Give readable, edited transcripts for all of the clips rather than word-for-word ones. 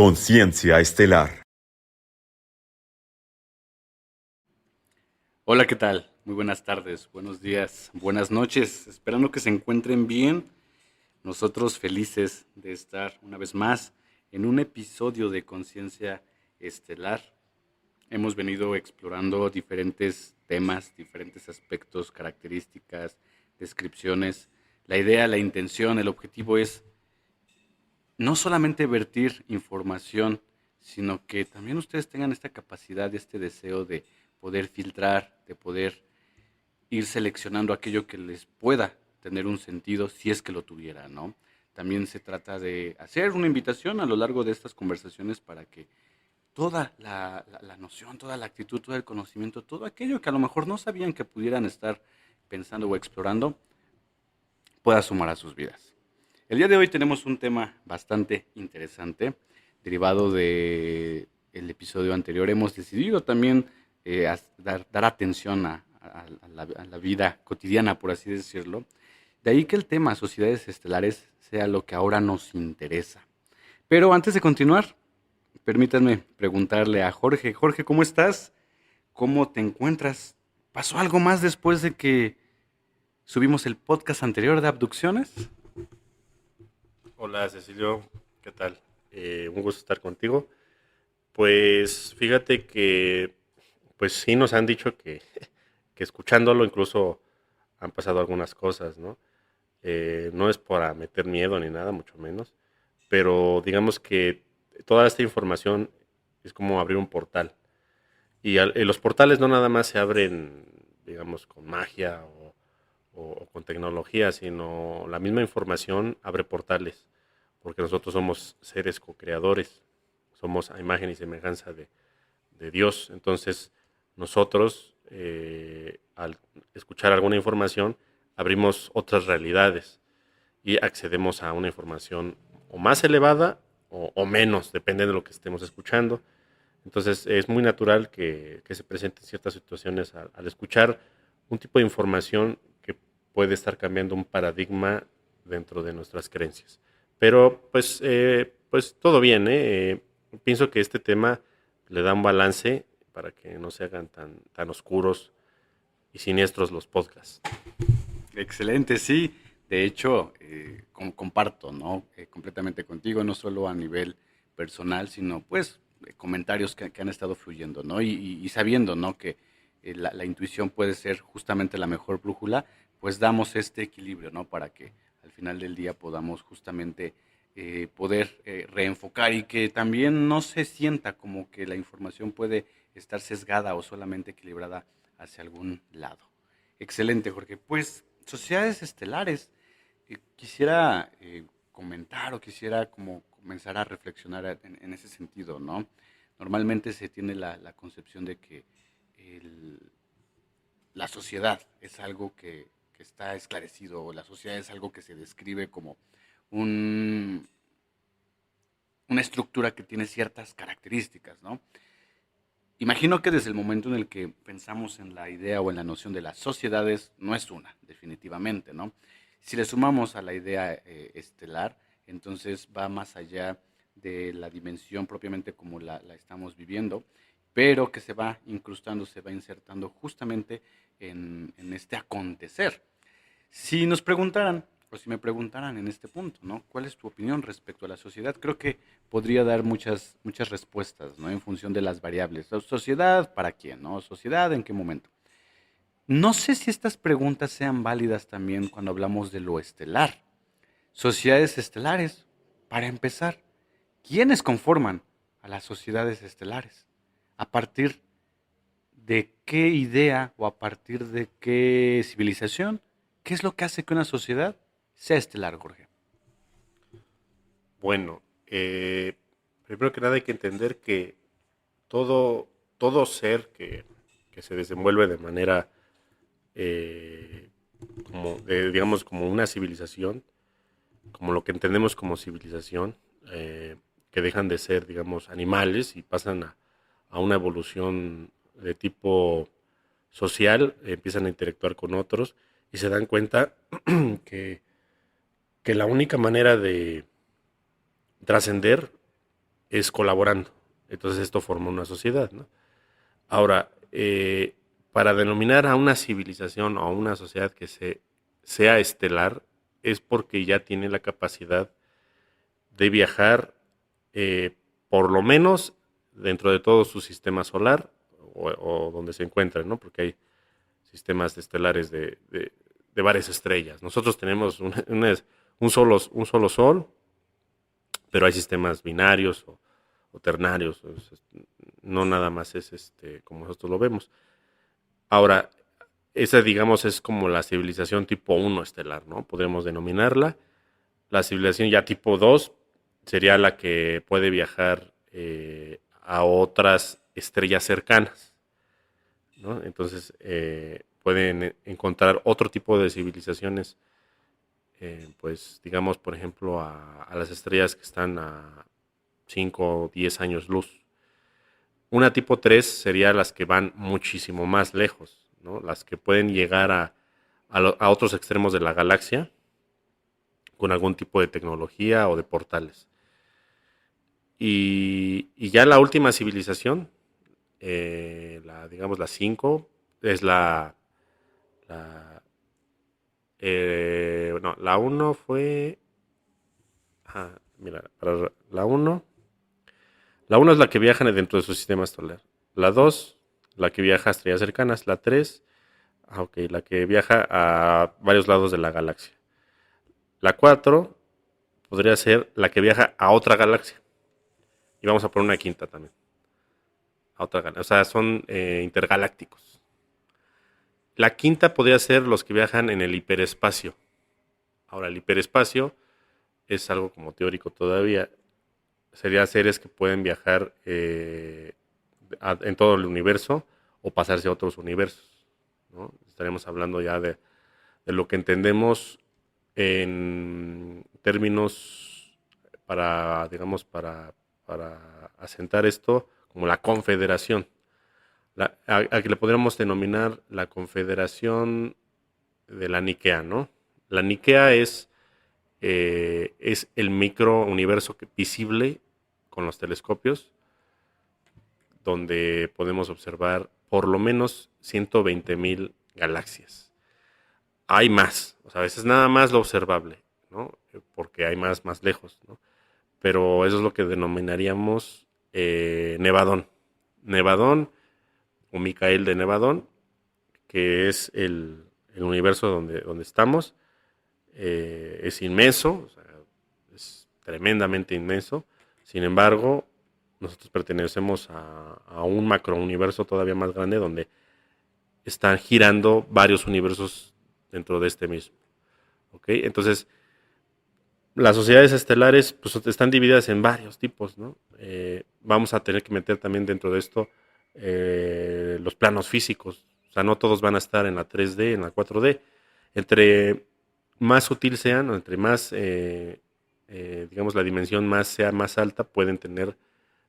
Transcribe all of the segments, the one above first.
Conciencia Estelar. Hola, ¿qué tal? Muy buenas tardes, buenos días, buenas noches. Esperando que se encuentren bien. Nosotros felices de estar una vez más en un episodio de Conciencia Estelar. Hemos venido explorando diferentes temas, diferentes aspectos, características, descripciones. La idea, la intención, el objetivo es no solamente vertir información, sino que también ustedes tengan esta capacidad, este deseo de poder filtrar, de poder ir seleccionando aquello que les pueda tener un sentido si es que lo tuviera, ¿no? También se trata de hacer una invitación a lo largo de estas conversaciones para que toda la noción, toda la actitud, todo el conocimiento, todo aquello que a lo mejor no sabían que pudieran estar pensando o explorando, pueda sumar a sus vidas. El día de hoy tenemos un tema bastante interesante, derivado de el episodio anterior. Hemos decidido también dar atención a la vida cotidiana, por así decirlo. De ahí que el tema sociedades estelares sea lo que ahora nos interesa. Pero antes de continuar, permítanme preguntarle a Jorge. Jorge, ¿cómo estás? ¿Cómo te encuentras? ¿Pasó algo más después de que subimos el podcast anterior de abducciones? Hola Cecilio, ¿qué tal? Un gusto estar contigo. Pues fíjate que, pues sí nos han dicho que escuchándolo incluso han pasado algunas cosas, ¿no? No es para meter miedo ni nada, mucho menos, pero digamos que toda esta información es como abrir un portal. Y los portales no nada más se abren, digamos, con magia o con tecnología, sino la misma información abre portales, porque nosotros somos seres co-creadores, somos a imagen y semejanza de Dios. Entonces, nosotros, al escuchar alguna información, abrimos otras realidades y accedemos a una información o más elevada o menos, depende de lo que estemos escuchando. Entonces es muy natural que se presenten ciertas situaciones al escuchar un tipo de información que puede estar cambiando un paradigma dentro de nuestras creencias. Pero pues todo bien, ¿eh? Pienso que este tema le da un balance para que no se hagan tan oscuros y siniestros los podcasts. Excelente, sí. De hecho, comparto, ¿no? Completamente contigo, no solo a nivel personal, sino pues comentarios que han estado fluyendo, ¿no? Y sabiendo, ¿no? Que la intuición puede ser justamente la mejor brújula, pues damos este equilibrio, ¿no? Para que al final del día podamos justamente poder reenfocar y que también no se sienta como que la información puede estar sesgada o solamente equilibrada hacia algún lado. Excelente, Jorge. Pues sociedades estelares, quisiera comentar o quisiera como comenzar a reflexionar en ese sentido, ¿no? Normalmente se tiene la concepción de que el- la sociedad es algo que está esclarecido, o la sociedad es algo que se describe como un- una estructura que tiene ciertas características, ¿no? Imagino que desde el momento en el que pensamos en la idea o en la noción de las sociedades, no es una, definitivamente, ¿no? Si le sumamos a la idea estelar, entonces va más allá de la dimensión propiamente como la estamos viviendo, pero que se va incrustando, se va insertando justamente en este acontecer. Si nos preguntaran, o si me preguntaran en este punto, ¿no? ¿Cuál es tu opinión respecto a la sociedad? Creo que podría dar muchas respuestas, ¿no? En función de las variables. ¿Sociedad para quién, no? ¿Sociedad en qué momento? No sé si estas preguntas sean válidas también cuando hablamos de lo estelar. Sociedades estelares, para empezar, ¿quiénes conforman a las sociedades estelares? ¿A partir de qué idea o a partir de qué civilización? ¿Qué es lo que hace que una sociedad sea estelar, Jorge? Bueno, primero que nada hay que entender que todo, todo ser que se desenvuelve de manera eh, digamos, como una civilización, como lo que entendemos como civilización, que dejan de ser, digamos, animales y pasan a una evolución de tipo social, empiezan a interactuar con otros y se dan cuenta que, que la única manera de trascender es colaborando. Entonces esto forma una sociedad, ¿no? Ahora, para denominar a una civilización o a una sociedad que sea estelar, es porque ya tiene la capacidad de viajar por lo menos dentro de todo su sistema solar o donde se encuentren, ¿no? Porque hay sistemas estelares de varias estrellas. Nosotros tenemos un solo sol, pero hay sistemas binarios o ternarios. No nada más es como nosotros lo vemos. Ahora, esa digamos es como la civilización tipo 1 estelar, ¿no? Podemos denominarla. La civilización ya tipo 2 sería la que puede viajar a otras estrellas cercanas, ¿no? Entonces pueden encontrar otro tipo de civilizaciones, pues digamos por ejemplo a las estrellas que están a 5 o 10 años luz. Una tipo 3 sería las que van muchísimo más lejos, ¿no? Las que pueden llegar a otros extremos de la galaxia con algún tipo de tecnología o de portales. Y ya la última civilización, digamos la 5 es no, la uno fue... mira, para la 1 es la que viaja dentro de su sistema solar. La 2 la que viaja a estrellas cercanas. La 3 la que viaja a varios lados de la galaxia. La 4 podría ser la que viaja a otra galaxia. Y vamos a poner una quinta también. A otra galaxia. O sea, son intergalácticos. La quinta podría ser los que viajan en el hiperespacio. Ahora, el hiperespacio es algo como teórico todavía. Serían seres que pueden viajar en todo el universo o pasarse a otros universos, ¿no? Estaremos hablando ya de lo que entendemos en términos digamos, para asentar esto como la confederación. A que le podríamos denominar la confederación de la Nikea, ¿no? La Nikea es el microuniverso visible con los telescopios, donde podemos observar por lo menos 120,000 galaxias. Hay más, o sea, a veces nada más lo observable, ¿no? Porque hay más lejos, ¿no? Pero eso es lo que denominaríamos Nevadón. Nevadón o Micael de Nevadón, que es el universo donde estamos. Es inmenso, o sea, es tremendamente inmenso. Sin embargo, nosotros pertenecemos a un macrouniverso todavía más grande donde están girando varios universos dentro de este mismo. ¿Ok? Entonces, las sociedades estelares pues, están divididas en varios tipos, ¿no? Vamos a tener que meter también dentro de esto los planos físicos. O sea, no todos van a estar en la 3D, en la 4D. Entre más sutil sean, o entre más, digamos, la dimensión sea más alta, pueden tener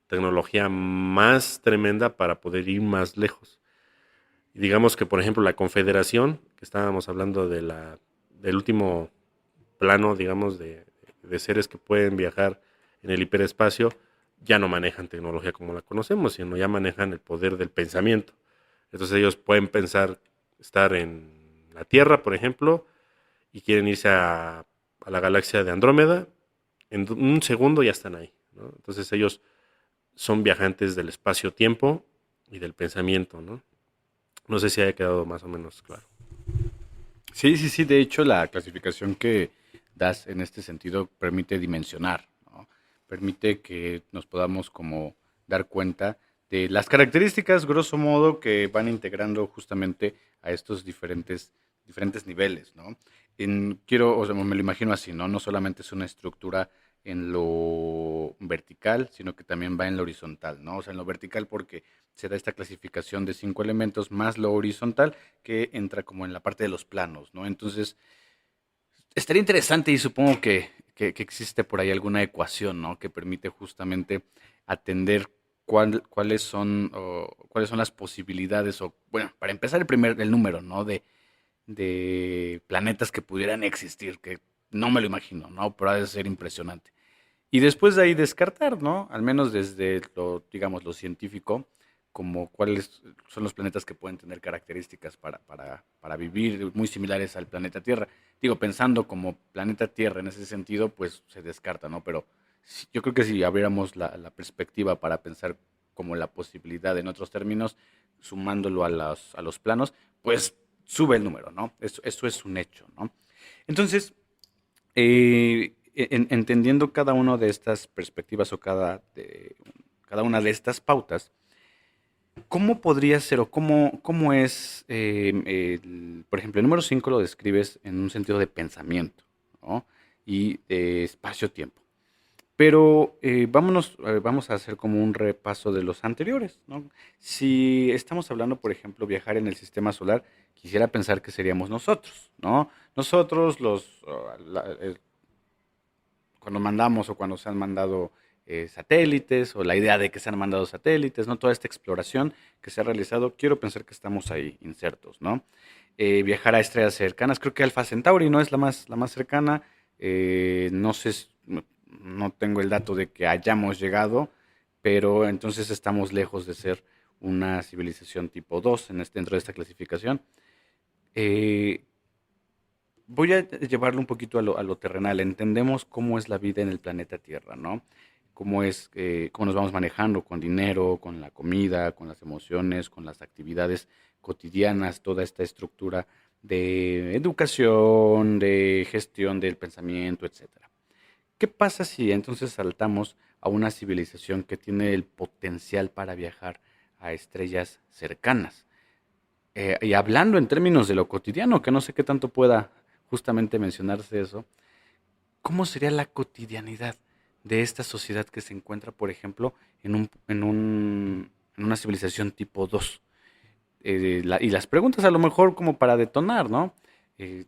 tecnología más tremenda para poder ir más lejos. Y digamos que, por ejemplo, la Confederación, que estábamos hablando del último plano, digamos, de seres que pueden viajar en el hiperespacio, ya no manejan tecnología como la conocemos, sino ya manejan el poder del pensamiento. Entonces ellos pueden pensar estar en la Tierra, por ejemplo, y quieren irse a la galaxia de Andrómeda, en un segundo ya están ahí, ¿no? Entonces ellos son viajantes del espacio-tiempo y del pensamiento, ¿no? No sé si haya quedado más o menos claro. Sí, sí, sí. De hecho, la clasificación que das en este sentido permite dimensionar, ¿no? Permite que nos podamos como dar cuenta de las características, grosso modo, que van integrando justamente a estos diferentes niveles, ¿no? O sea, me lo imagino así, ¿no? No solamente es una estructura en lo vertical, sino que también va en lo horizontal, ¿no? O sea, en lo vertical porque se da esta clasificación de 5 elementos más lo horizontal que entra como en la parte de los planos, ¿no? Entonces, estaría interesante y supongo que existe por ahí alguna ecuación, ¿no? Que permite justamente atender cuáles son las posibilidades o, bueno, para empezar el número, ¿no? De planetas que pudieran existir, que no me lo imagino, ¿no? Pero ha de ser impresionante. Y después de ahí descartar, ¿no? Al menos desde lo, digamos, lo científico, como cuáles son los planetas que pueden tener características para vivir muy similares al planeta Tierra. Digo, pensando como planeta Tierra en ese sentido, pues se descarta, ¿no? Pero yo creo que si abriéramos la perspectiva para pensar como la posibilidad en otros términos, sumándolo a los planos, pues sube el número, ¿no? Eso es un hecho, ¿no? Entonces, entendiendo cada una de estas perspectivas o cada una de estas pautas, ¿cómo podría ser o cómo es, por ejemplo, el número 5 lo describes en un sentido de pensamiento, ¿no? Y de espacio-tiempo. Pero vamos a hacer como un repaso de los anteriores, ¿no? Si estamos hablando, por ejemplo, viajar en el sistema solar, quisiera pensar que seríamos nosotros, ¿no? Nosotros, cuando mandamos o cuando se han mandado satélites o la idea de que se han mandado satélites, ¿no? Toda esta exploración que se ha realizado, quiero pensar que estamos ahí insertos, ¿no? Viajar a estrellas cercanas, creo que Alpha Centauri no es la más cercana, no sé, no tengo el dato de que hayamos llegado, pero entonces estamos lejos de ser una civilización tipo 2 dentro de esta clasificación. Eh, Voy a llevarlo un poquito a lo terrenal. Entendemos cómo es la vida en el planeta Tierra, ¿no? Cómo nos vamos manejando con dinero, con la comida, con las emociones, con las actividades cotidianas, toda esta estructura de educación, de gestión del pensamiento, etcétera. ¿Qué pasa si entonces saltamos a una civilización que tiene el potencial para viajar a estrellas cercanas? Y hablando en términos de lo cotidiano, que no sé qué tanto pueda justamente mencionarse eso, ¿cómo sería la cotidianidad de esta sociedad que se encuentra, por ejemplo, en una civilización tipo 2? Y las preguntas a lo mejor como para detonar, ¿no? Eh,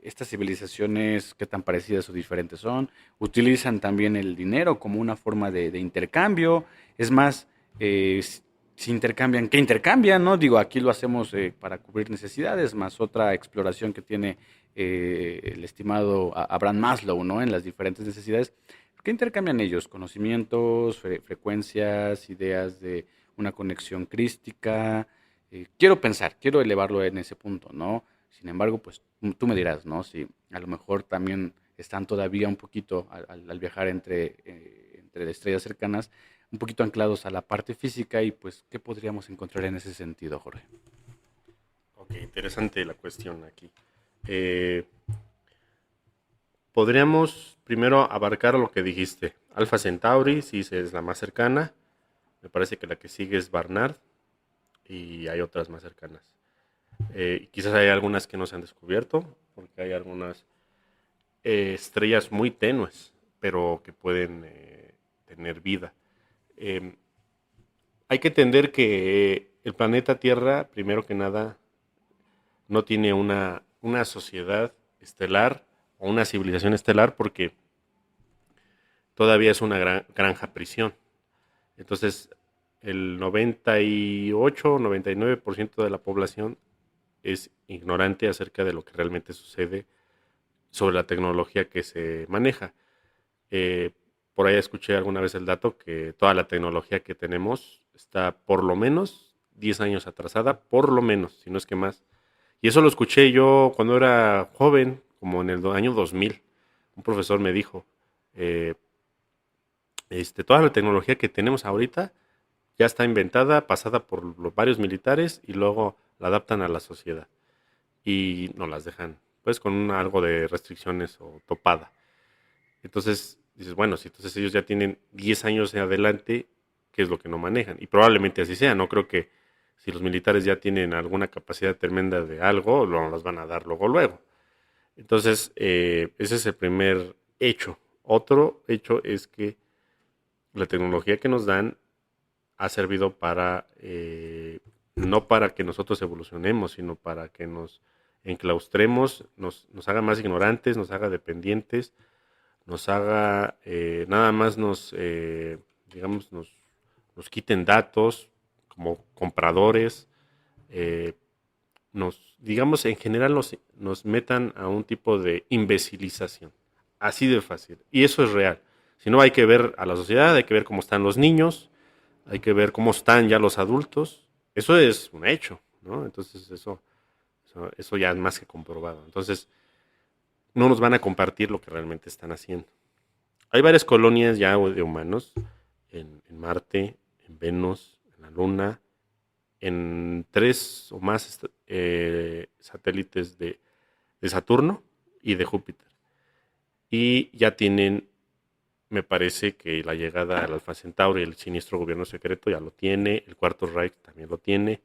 Estas civilizaciones, qué tan parecidas o diferentes son, utilizan también el dinero como una forma de intercambio, es más, si intercambian, ¿qué intercambian, no? Digo, aquí lo hacemos para cubrir necesidades, más otra exploración que tiene el estimado Abraham Maslow, ¿no? En las diferentes necesidades. ¿Qué intercambian ellos? Conocimientos, frecuencias, ideas de una conexión crística. Quiero pensar, quiero elevarlo en ese punto, ¿no? Sin embargo, pues tú me dirás, ¿no? Si a lo mejor también están todavía un poquito al viajar entre estrellas cercanas, un poquito anclados a la parte física y pues, ¿qué podríamos encontrar en ese sentido, Jorge? Ok, interesante la cuestión aquí. Eh, Podríamos primero abarcar lo que dijiste. Alpha Centauri, sí, es la más cercana. Me parece que la que sigue es Barnard y hay otras más cercanas. Quizás hay algunas que no se han descubierto, porque hay algunas estrellas muy tenues, pero que pueden tener vida. Eh, Hay que entender que el planeta Tierra, primero que nada, no tiene una sociedad estelar o una civilización estelar porque todavía es una granja prisión. Entonces, el 98 o 99% de la población es ignorante acerca de lo que realmente sucede sobre la tecnología que se maneja. Eh, por ahí escuché alguna vez el dato que toda la tecnología que tenemos está por lo menos 10 años atrasada, por lo menos, si no es que más. Y eso lo escuché yo cuando era joven, como en el año 2000. Un profesor me dijo, eh, toda la tecnología que tenemos ahorita ya está inventada, pasada por los varios militares y luego la adaptan a la sociedad. Y nos las dejan, pues, con algo de restricciones o topada. Entonces, dices, bueno, si entonces ellos ya tienen 10 años en adelante, ¿qué es lo que no manejan? Y probablemente así sea, no creo que si los militares ya tienen alguna capacidad tremenda de algo, lo las van a dar luego. Entonces, ese es el primer hecho. Otro hecho es que la tecnología que nos dan ha servido para, no para que nosotros evolucionemos, sino para que nos enclaustremos, nos haga más ignorantes, nos haga dependientes, nos haga, nada más digamos, nos quiten datos como compradores, eh, digamos, en general nos metan a un tipo de imbecilización. Así de fácil. Y eso es real. sino hay que ver a la sociedad, hay que ver cómo están los niños, hay que ver cómo están ya los adultos. Eso es un hecho, ¿no? Entonces eso ya es más que comprobado. Entonces no nos van a compartir lo que realmente están haciendo. Hay varias colonias ya de humanos en Marte, en Venus, en la Luna, en 3 o más satélites de Saturno y de Júpiter. Y ya tienen, me parece que la llegada al Alfa Centauri, el siniestro gobierno secreto ya lo tiene, el Cuarto Reich también lo tiene,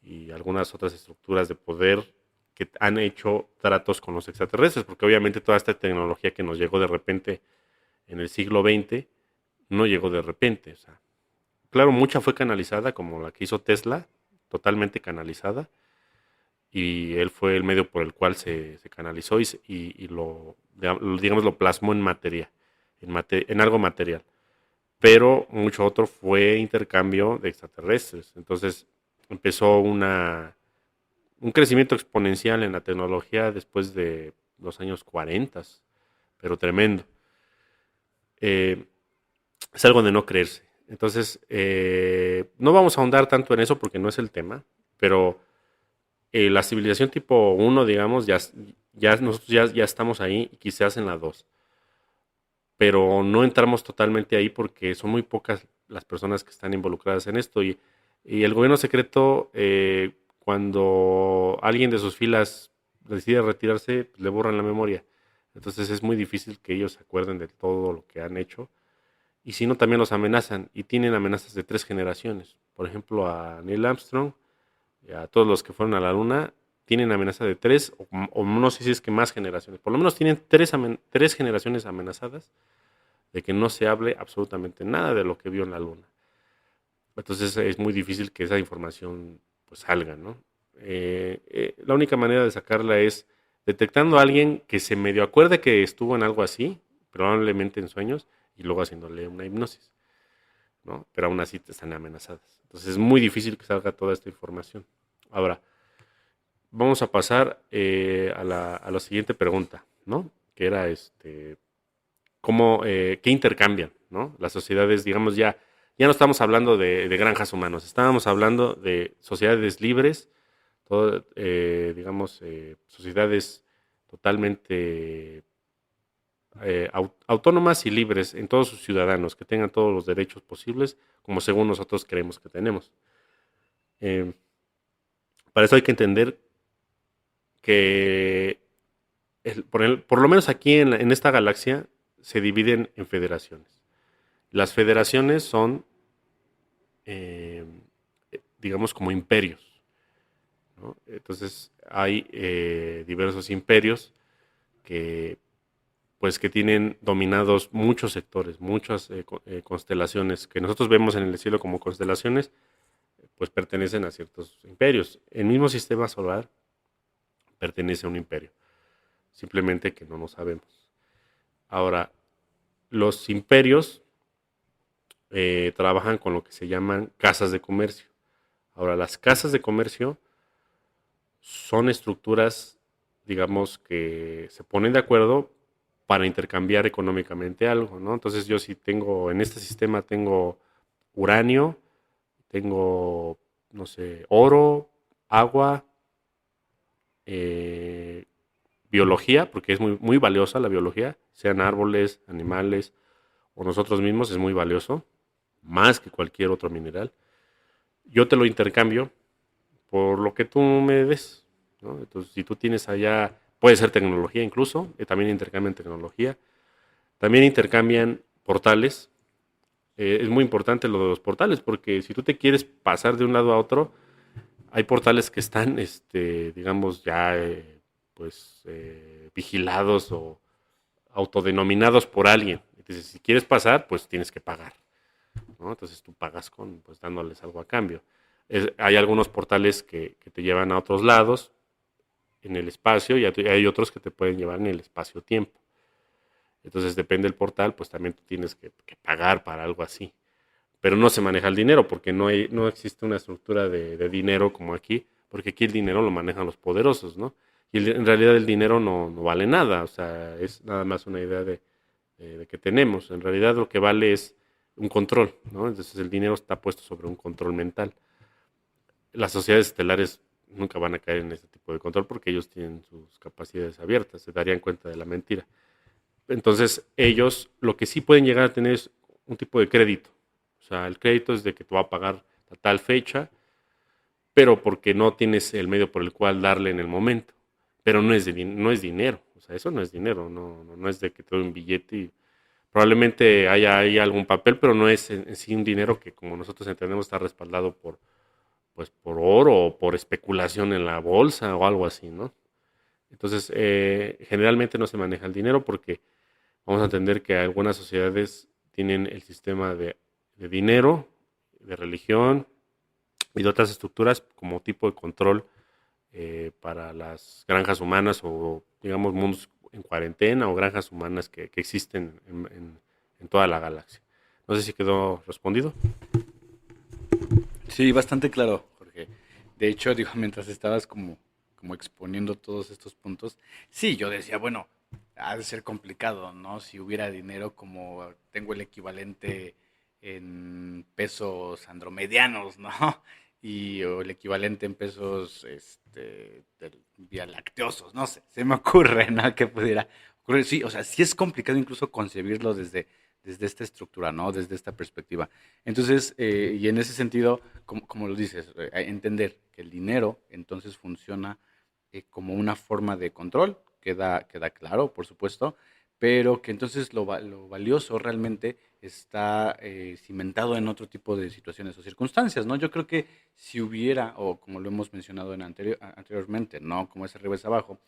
y algunas otras estructuras de poder que han hecho tratos con los extraterrestres, porque obviamente toda esta tecnología que nos llegó de repente en el siglo XX no llegó de repente. O sea, claro, mucha fue canalizada, como la que hizo Tesla, totalmente canalizada, y él fue el medio por el cual se canalizó y lo, digamos, lo plasmó en materia, en algo material. Pero mucho otro fue intercambio de extraterrestres. Entonces empezó un crecimiento exponencial en la tecnología después de los años 40, pero tremendo. Eh, es algo de no creerse. Entonces, no vamos a ahondar tanto en eso porque no es el tema, pero la civilización tipo 1, digamos, nosotros ya estamos ahí y quizás en la 2, pero no entramos totalmente ahí porque son muy pocas las personas que están involucradas en esto y el gobierno secreto, cuando alguien de sus filas decide retirarse, pues, le borran la memoria. Entonces es muy difícil que ellos se acuerden de todo lo que han hecho. Y si no, también los amenazan. Y tienen amenazas de 3 generaciones. Por ejemplo, a Neil Armstrong y a todos los que fueron a la Luna, tienen amenaza de 3, o no sé si es que más generaciones. Por lo menos tienen 3 generaciones amenazadas de que no se hable absolutamente nada de lo que vio en la Luna. Entonces es muy difícil que esa información pues salga, ¿no? La única manera de sacarla es detectando a alguien que se medio acuerde que estuvo en algo así, probablemente en sueños, y luego haciéndole una hipnosis, ¿no? Pero aún así están amenazadas. Entonces es muy difícil que salga toda esta información. Ahora, vamos a pasar a la siguiente pregunta, ¿no? Que era qué intercambian, ¿no? Las sociedades, digamos, ya no estamos hablando de granjas humanos, estábamos hablando de sociedades libres, digamos, sociedades totalmente autónomas y libres en todos sus ciudadanos, que tengan todos los derechos posibles, como según nosotros creemos que tenemos. Eh, para eso hay que entender que, por lo menos aquí en esta galaxia, se dividen en federaciones. Las federaciones son, digamos, como imperios, ¿no? Entonces hay diversos imperios que que tienen dominados muchos sectores, muchas constelaciones que nosotros vemos en el cielo como constelaciones, pues pertenecen a ciertos imperios. El mismo sistema solar pertenece a un imperio, simplemente que no lo sabemos. Ahora, los imperios trabajan con lo que se llaman casas de comercio. Ahora, las casas de comercio son estructuras, digamos, que se ponen de acuerdo para intercambiar económicamente algo, ¿no? Entonces yo si tengo, en este sistema tengo uranio, tengo, no sé, oro, agua, biología, porque es muy valiosa la biología, sean árboles, animales o nosotros mismos, es muy valioso, más que cualquier otro mineral. Yo te lo intercambio por lo que tú me des, ¿no? Entonces, si tú tienes allá, puede ser tecnología incluso, también intercambian tecnología, también intercambian portales. Es muy importante lo de los portales, porque si tú te quieres pasar de un lado a otro, hay portales que están, digamos, ya vigilados o autodenominados por alguien. Entonces, si quieres pasar, pues tienes que pagar, ¿no? Entonces tú pagas pues dándoles algo a cambio. Hay algunos portales que te llevan a otros lados en el espacio y hay otros que te pueden llevar en el espacio-tiempo. Entonces depende del portal, pues también tú tienes que pagar para algo así. Pero no se maneja el dinero porque no existe una estructura de dinero como aquí, porque aquí el dinero lo manejan los poderosos, ¿no? Y en realidad el dinero no vale nada, o sea, es nada más una idea de de que tenemos. En realidad lo que vale es un control, ¿no? Entonces el dinero está puesto sobre un control mental. Las sociedades estelares nunca van a caer en este tipo de control porque ellos tienen sus capacidades abiertas, se darían cuenta de la mentira. Entonces ellos lo que sí pueden llegar a tener es un tipo de crédito. O sea, el crédito es de que te va a pagar a tal fecha, pero porque no tienes el medio por el cual darle en el momento. Pero no es dinero, o sea, eso no es dinero, no es de que te doy un billete y probablemente haya ahí algún papel, pero no es en sí un dinero que como nosotros entendemos está respaldado pues, por oro o por especulación en la bolsa o algo así, ¿no? Entonces, generalmente no se maneja el dinero porque vamos a entender que algunas sociedades tienen el sistema de dinero, de religión y de otras estructuras como tipo de control para las granjas humanas o, digamos, mundos en cuarentena o granjas humanas que existen en toda la galaxia. No sé si quedó respondido. Sí, bastante claro, Jorge. De hecho, digo, mientras estabas como exponiendo todos estos puntos, sí, yo decía, bueno, ha de ser complicado, ¿no? Si hubiera dinero como tengo el equivalente en pesos andromedianos, ¿no? Y o el equivalente en pesos vía lacteosos, no sé, se me ocurre, ¿no? Que pudiera ocurrir. Sí, o sea, sí es complicado incluso concebirlo desde esta estructura, ¿no? Desde esta perspectiva. Entonces, y en ese sentido, como lo dices, entender que el dinero entonces funciona como una forma de control, queda claro, por supuesto, pero que entonces lo valioso realmente está cimentado en otro tipo de situaciones o circunstancias, ¿no? Yo creo que si hubiera, o como lo hemos mencionado anteriormente, ¿no? Como es arriba es abajo,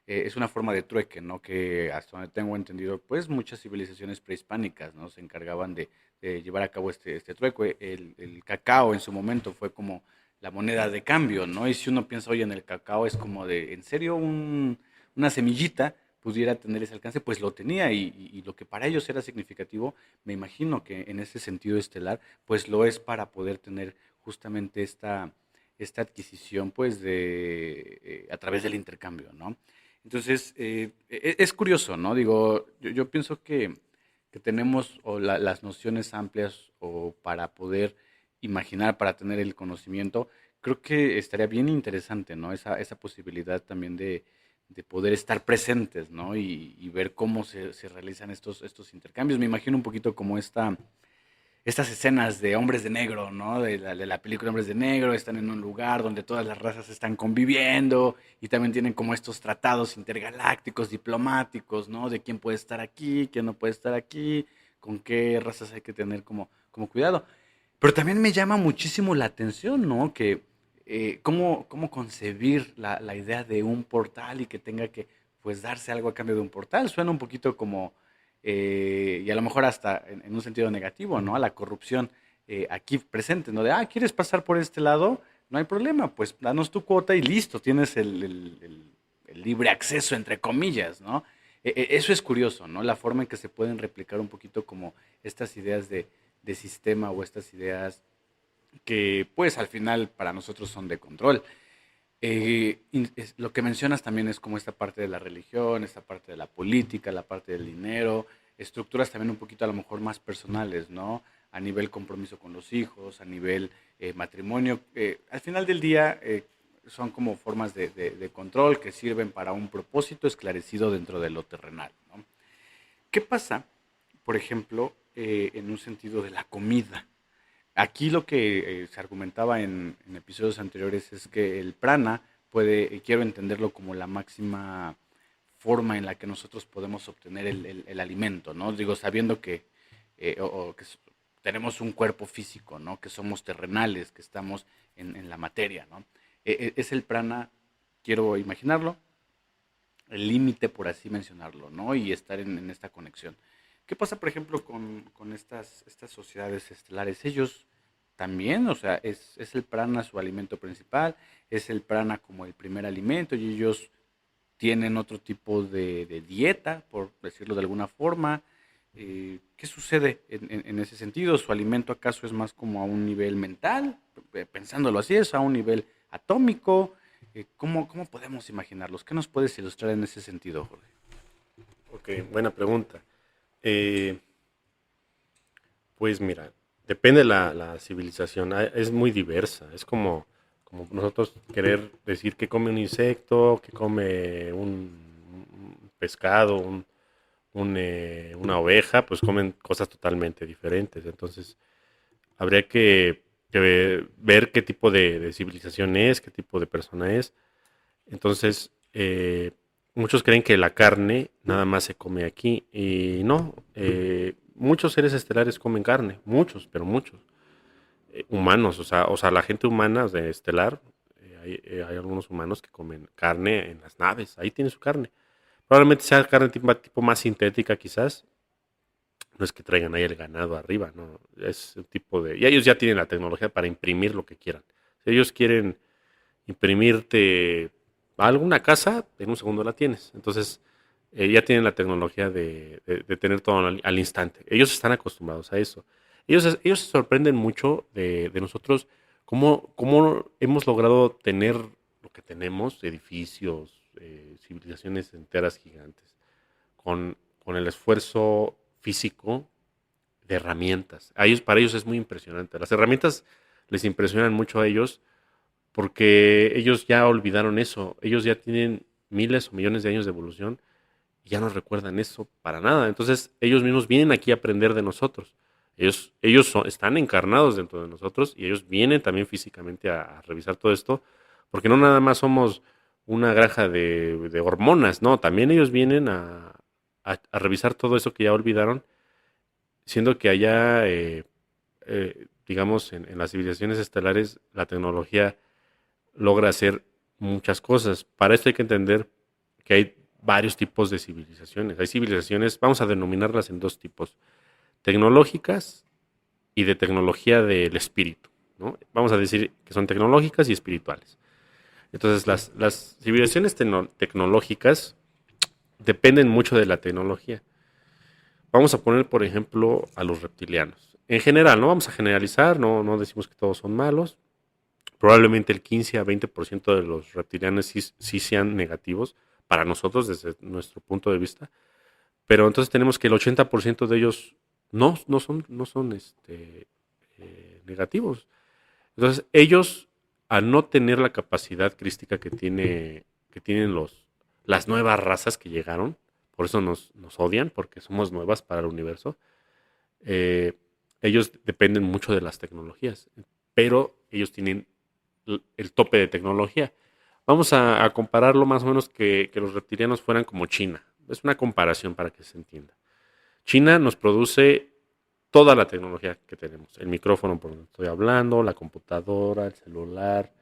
es una forma de trueque, ¿no? Que hasta donde tengo entendido, pues muchas civilizaciones prehispánicas, ¿no? Se encargaban de llevar a cabo este trueque. El cacao en su momento fue como la moneda de cambio, ¿no? Y si uno piensa hoy en el cacao, es como de, ¿en serio una semillita pudiera tener ese alcance? Pues lo tenía y lo que para ellos era significativo, me imagino que en ese sentido estelar, pues lo es para poder tener justamente esta adquisición, pues, a través del intercambio, ¿no? Entonces, es curioso, ¿no? Digo, yo pienso que tenemos o las nociones amplias o para poder imaginar, para tener el conocimiento, creo que estaría bien interesante, ¿no? Esa posibilidad también de poder estar presentes, ¿no? Y ver cómo se realizan estos intercambios. Me imagino un poquito como estas escenas de hombres de negro, ¿no? De la película Hombres de Negro, están en un lugar donde todas las razas están conviviendo y también tienen como estos tratados intergalácticos, diplomáticos, ¿no? De quién puede estar aquí, quién no puede estar aquí, con qué razas hay que tener como cuidado. Pero también me llama muchísimo la atención, ¿no? Que cómo concebir la idea de un portal y que tenga que, pues, darse algo a cambio de un portal. Suena un poquito como y a lo mejor hasta en un sentido negativo, ¿no? A la corrupción aquí presente, ¿no? De, ¿quieres pasar por este lado? No hay problema, pues danos tu cuota y listo, tienes el libre acceso, entre comillas, ¿no? Eso es curioso, ¿no? La forma en que se pueden replicar un poquito como estas ideas de sistema o estas ideas que, pues, al final para nosotros son de control. Lo que mencionas también es como esta parte de la religión, esta parte de la política, la parte del dinero, estructuras también un poquito a lo mejor más personales, ¿no? A nivel compromiso con los hijos, a nivel matrimonio. Al final del día son como formas de control que sirven para un propósito esclarecido dentro de lo terrenal, ¿no? ¿Qué pasa, por ejemplo, en un sentido de la comida? Aquí lo que se argumentaba en episodios anteriores es que el prana puede, quiero entenderlo como la máxima forma en la que nosotros podemos obtener el alimento, ¿no? Digo, sabiendo que, o que tenemos un cuerpo físico, ¿no? Que somos terrenales, que estamos en la materia, ¿no? Es el prana, quiero imaginarlo, el límite, por así mencionarlo, ¿no? Y estar en esta conexión. ¿Qué pasa, por ejemplo, con estas sociedades estelares? Ellos también, o sea, es el prana su alimento principal, es el prana como el primer alimento y ellos tienen otro tipo de dieta, por decirlo de alguna forma. ¿Qué sucede en ese sentido? ¿Su alimento acaso es más como a un nivel mental? Pensándolo así, es a un nivel atómico. ¿Cómo podemos imaginarlos? ¿Qué nos puedes ilustrar en ese sentido, Jorge? Ok, buena pregunta. Eh, pues mira, depende de la civilización, es muy diversa, es como nosotros querer decir que come un insecto, que come un pescado, una oveja, pues comen cosas totalmente diferentes. Entonces, habría que ver qué tipo de civilización es, qué tipo de persona es. Entonces, muchos creen que la carne nada más se come aquí y no. Muchos seres estelares comen carne, muchos, pero muchos. Humanos, o sea, la gente humana de estelar, hay algunos humanos que comen carne en las naves, ahí tiene su carne. Probablemente sea carne tipo más sintética quizás, no es que traigan ahí el ganado arriba, no, es un tipo de... Y ellos ya tienen la tecnología para imprimir lo que quieran. Si ellos quieren imprimirte alguna casa, en un segundo la tienes. Entonces, ya tienen la tecnología de tener todo al instante. Ellos están acostumbrados a eso. Ellos se sorprenden mucho de nosotros, cómo hemos logrado tener lo que tenemos, edificios, civilizaciones enteras gigantes, con el esfuerzo físico de herramientas. Para ellos es muy impresionante. Las herramientas les impresionan mucho a ellos porque ellos ya olvidaron eso. Ellos ya tienen miles o millones de años de evolución y ya no recuerdan eso para nada. Entonces ellos mismos vienen aquí a aprender de nosotros. Están encarnados dentro de nosotros y ellos vienen también físicamente a revisar todo esto, porque no nada más somos una granja de hormonas, no, también ellos vienen a revisar todo eso que ya olvidaron, siendo que allá, digamos, en las civilizaciones estelares, la tecnología logra hacer muchas cosas. Para esto hay que entender que hay varios tipos de civilizaciones. Hay civilizaciones, vamos a denominarlas en dos tipos, tecnológicas y de tecnología del espíritu, ¿no? Vamos a decir que son tecnológicas y espirituales. Entonces, las civilizaciones tecnológicas dependen mucho de la tecnología. Vamos a poner, por ejemplo, a los reptilianos. En general, no vamos a generalizar, no decimos que todos son malos. Probablemente el 15 a 20% de los reptilianos sí sean negativos para nosotros desde nuestro punto de vista. Pero entonces tenemos que el 80% de ellos no son negativos. Entonces ellos, al no tener la capacidad crística que tienen las nuevas razas que llegaron, por eso nos odian, porque somos nuevas para el universo, eh, ellos dependen mucho de las tecnologías, pero ellos tienen el tope de tecnología. Vamos a compararlo más o menos que los reptilianos fueran como China. Es una comparación para que se entienda. China nos produce toda la tecnología que tenemos. El micrófono por donde estoy hablando, la computadora, el celular,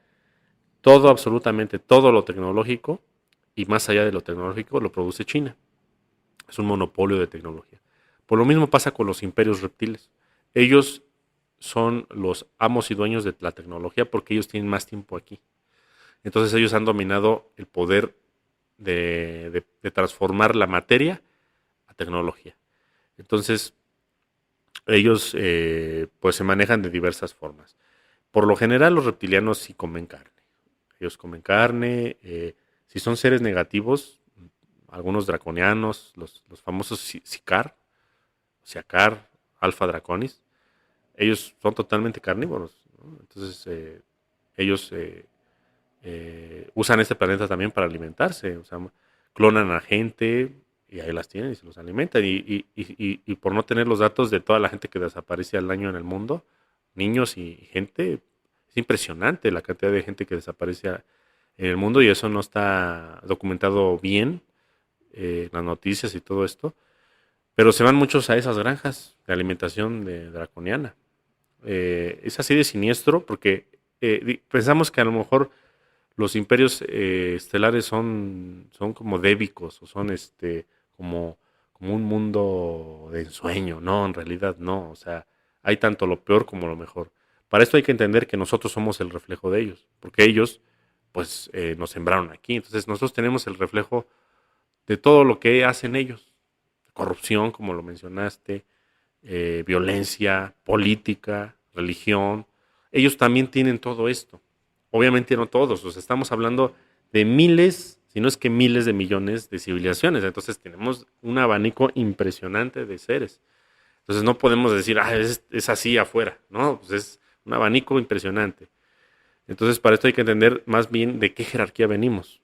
todo, absolutamente todo lo tecnológico y más allá de lo tecnológico lo produce China. Es un monopolio de tecnología. Por lo mismo pasa con los imperios reptiles. Ellos son los amos y dueños de la tecnología porque ellos tienen más tiempo aquí. Entonces ellos han dominado el poder de transformar la materia a tecnología. Entonces ellos pues se manejan de diversas formas. Por lo general los reptilianos sí comen carne. Ellos comen carne. Si son seres negativos, algunos draconianos, los famosos Sicar, Alpha Draconis, ellos son totalmente carnívoros, ¿no? Entonces ellos usan este planeta también para alimentarse, o sea, clonan a gente y ahí las tienen y se los alimentan. Y por no tener los datos de toda la gente que desaparece al año en el mundo, niños y gente, es impresionante la cantidad de gente que desaparece en el mundo y eso no está documentado bien en las noticias y todo esto. Pero se van muchos a esas granjas de alimentación draconiana. Es así de siniestro porque pensamos que a lo mejor los imperios estelares son como débicos o son como un mundo de ensueño. No, en realidad no. O sea, hay tanto lo peor como lo mejor. Para esto hay que entender que nosotros somos el reflejo de ellos, porque ellos pues nos sembraron aquí. Entonces nosotros tenemos el reflejo de todo lo que hacen ellos. Corrupción, como lo mencionaste, violencia, política, religión. Ellos también tienen todo esto. Obviamente no todos, o sea, estamos hablando de miles, sino es que miles de millones de civilizaciones. Entonces tenemos un abanico impresionante de seres. Entonces no podemos decir, es así afuera, ¿no? Pues es un abanico impresionante. Entonces para esto hay que entender más bien de qué jerarquía venimos,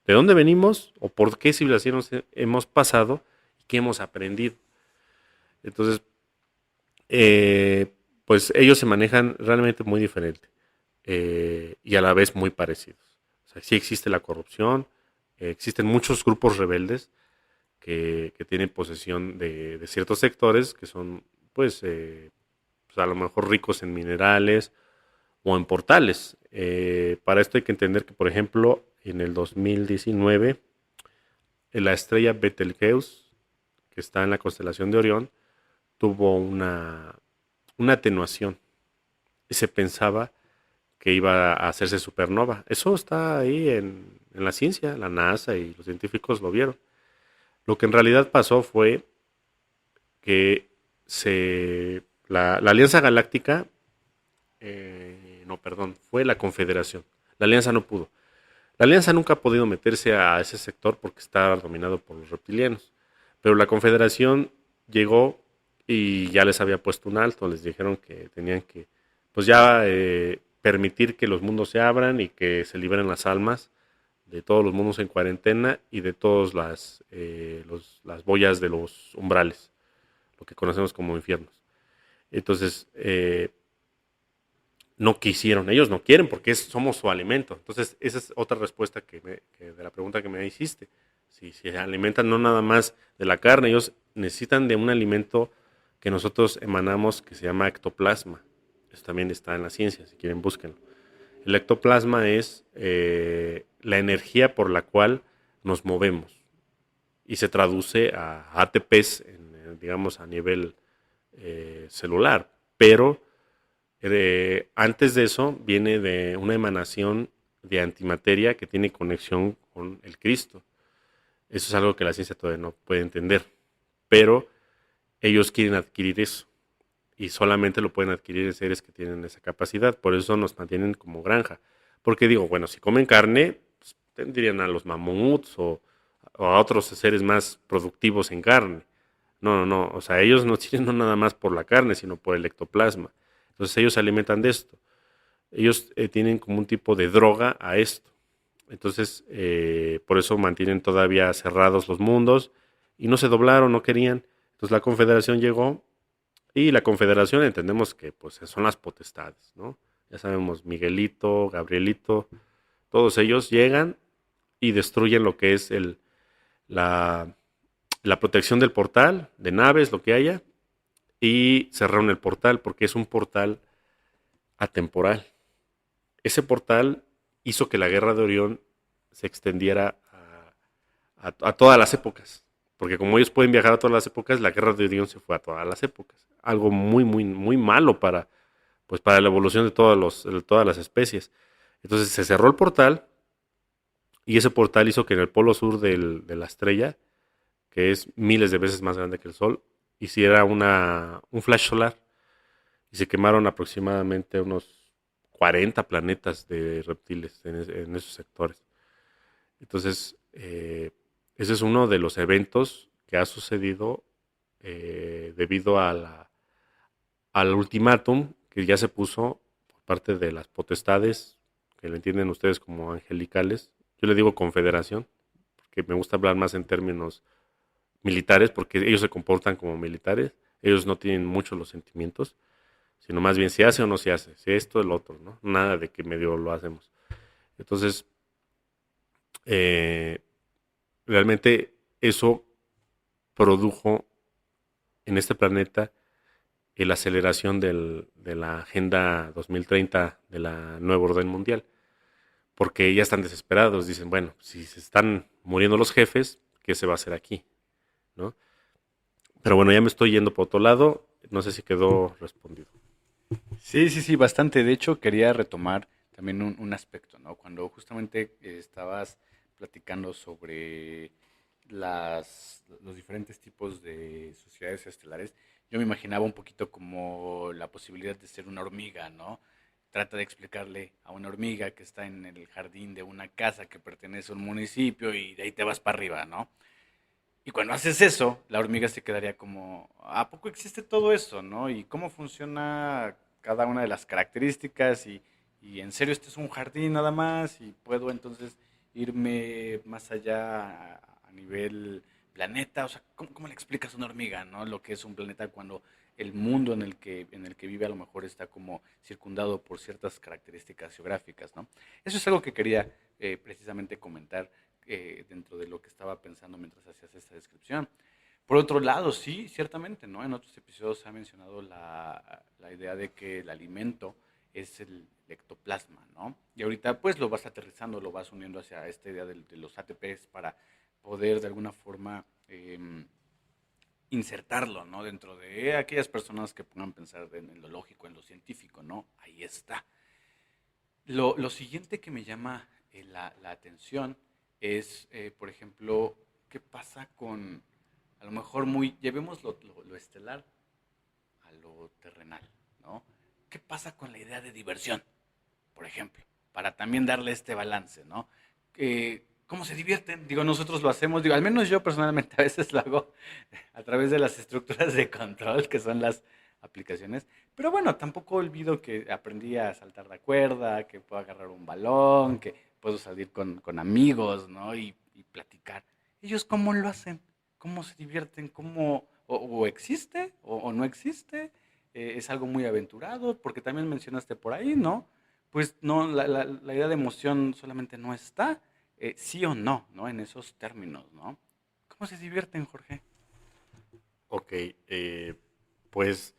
de dónde venimos o por qué civilizaciones hemos pasado y qué hemos aprendido. Entonces, pues ellos se manejan realmente muy diferente y a la vez muy parecidos. O sea, sí existe la corrupción, existen muchos grupos rebeldes que tienen posesión de ciertos sectores que son, pues a lo mejor ricos en minerales o en portales. Para esto hay que entender que, por ejemplo, en el 2019, la estrella Betelgeuse, que está en la constelación de Orión, tuvo una atenuación y se pensaba que iba a hacerse supernova. Eso está ahí en la ciencia, la NASA y los científicos lo vieron. Lo que en realidad pasó fue que la Alianza Galáctica, no, perdón, fue la Confederación. La Alianza no pudo. La Alianza nunca ha podido meterse a ese sector porque está dominado por los reptilianos. Pero la Confederación llegó y ya les había puesto un alto. Les dijeron que tenían que, pues ya permitir que los mundos se abran y que se liberen las almas de todos los mundos en cuarentena y de todas las boyas de los umbrales, lo que conocemos como infiernos. Entonces, no quisieron, ellos no quieren porque somos su alimento. Entonces, esa es otra respuesta de la pregunta que me hiciste. Si se alimentan no nada más de la carne, ellos necesitan de un alimento que nosotros emanamos que se llama ectoplasma. Eso también está en la ciencia, si quieren búsquenlo. El ectoplasma es la energía por la cual nos movemos y se traduce a ATPs, digamos, a nivel celular. Pero antes de eso viene de una emanación de antimateria que tiene conexión con el Cristo. Eso es algo que la ciencia todavía no puede entender. Pero ellos quieren adquirir eso. Y solamente lo pueden adquirir en seres que tienen esa capacidad. Por eso nos mantienen como granja. Porque digo, bueno, si comen carne, pues, tendrían a los mamuts o a otros seres más productivos en carne. No. O sea, ellos no tienen no nada más por la carne, sino por el ectoplasma. Entonces ellos se alimentan de esto. Ellos tienen como un tipo de droga a esto. Entonces, por eso mantienen todavía cerrados los mundos y no se doblaron, no querían. Entonces la Confederación llegó y la Confederación entendemos que pues son las potestades, ¿no? Ya sabemos, Miguelito, Gabrielito, todos ellos llegan y destruyen lo que es la, la protección del portal, de naves, lo que haya, y cerraron el portal porque es un portal atemporal. Ese portal hizo que la guerra de Orión se extendiera a todas las épocas. Porque como ellos pueden viajar a todas las épocas, la guerra de Orión se fue a todas las épocas. Algo muy, muy, muy malo para la evolución de todas las especies. Entonces se cerró el portal y ese portal hizo que en el polo sur de la estrella, que es miles de veces más grande que el Sol, hiciera un flash solar y se quemaron aproximadamente unos 40 planetas de reptiles en esos sectores. Entonces, ese es uno de los eventos que ha sucedido debido al ultimátum que ya se puso por parte de las potestades, que le entienden ustedes como angelicales. Yo le digo confederación, porque me gusta hablar más en términos militares, porque ellos se comportan como militares, ellos no tienen mucho los sentimientos, sino más bien si hace o no se hace, si esto o el otro, ¿no? Nada de que medio lo hacemos. Entonces, eh, realmente eso produjo en este planeta la aceleración de la Agenda 2030 de la nueva orden mundial, porque ya están desesperados, dicen, bueno, si se están muriendo los jefes, ¿qué se va a hacer aquí? ¿No? Pero bueno, ya me estoy yendo por otro lado, no sé si quedó respondido. Sí, bastante. De hecho, quería retomar también un aspecto, ¿no? Cuando justamente estabas platicando sobre los diferentes tipos de sociedades estelares, yo me imaginaba un poquito como la posibilidad de ser una hormiga, ¿no? trata de explicarle a una hormiga que está en el jardín de una casa que pertenece a un municipio y de ahí te vas para arriba, ¿no? Y cuando haces eso, la hormiga se quedaría como, ¿a poco existe todo eso, no? ¿Y cómo funciona cada una de las características? Y en serio, este es un jardín nada más y puedo entonces irme más allá a nivel planeta. O sea, ¿cómo le explicas a una hormiga, no? Lo que es un planeta cuando el mundo en el que vive a lo mejor está como circundado por ciertas características geográficas, ¿no? Eso es algo que quería precisamente comentar dentro de lo que estaba pensando mientras hacías esta descripción. Por otro lado, sí, ciertamente, ¿no? En otros episodios se ha mencionado la idea de que el alimento es el ectoplasma, ¿no? Y ahorita pues lo vas aterrizando, lo vas uniendo hacia esta idea de los ATPs para poder de alguna forma insertarlo, ¿no? Dentro de aquellas personas que pongan a pensar en lo lógico, en lo científico, ¿no? Ahí está. Lo siguiente que me llama la atención es, por ejemplo, qué pasa con, a lo mejor llevemos lo estelar a lo terrenal, ¿no? ¿Qué pasa con la idea de diversión, por ejemplo? Para también darle este balance, ¿no? ¿Cómo se divierten? Digo, nosotros lo hacemos, digo, al menos yo personalmente a veces lo hago a través de las estructuras de control, que son las aplicaciones. Pero bueno, tampoco olvido que aprendí a saltar la cuerda, que puedo agarrar un balón, que puedo salir con amigos, ¿no? Y platicar. ¿Ellos cómo lo hacen? ¿Cómo se divierten? ¿O existe o no existe? ¿Es algo muy aventurado? Porque también mencionaste por ahí, ¿no? Pues no, la idea de emoción solamente no está, sí o no, ¿no? En esos términos, ¿no? ¿Cómo se divierten, Jorge? Ok, pues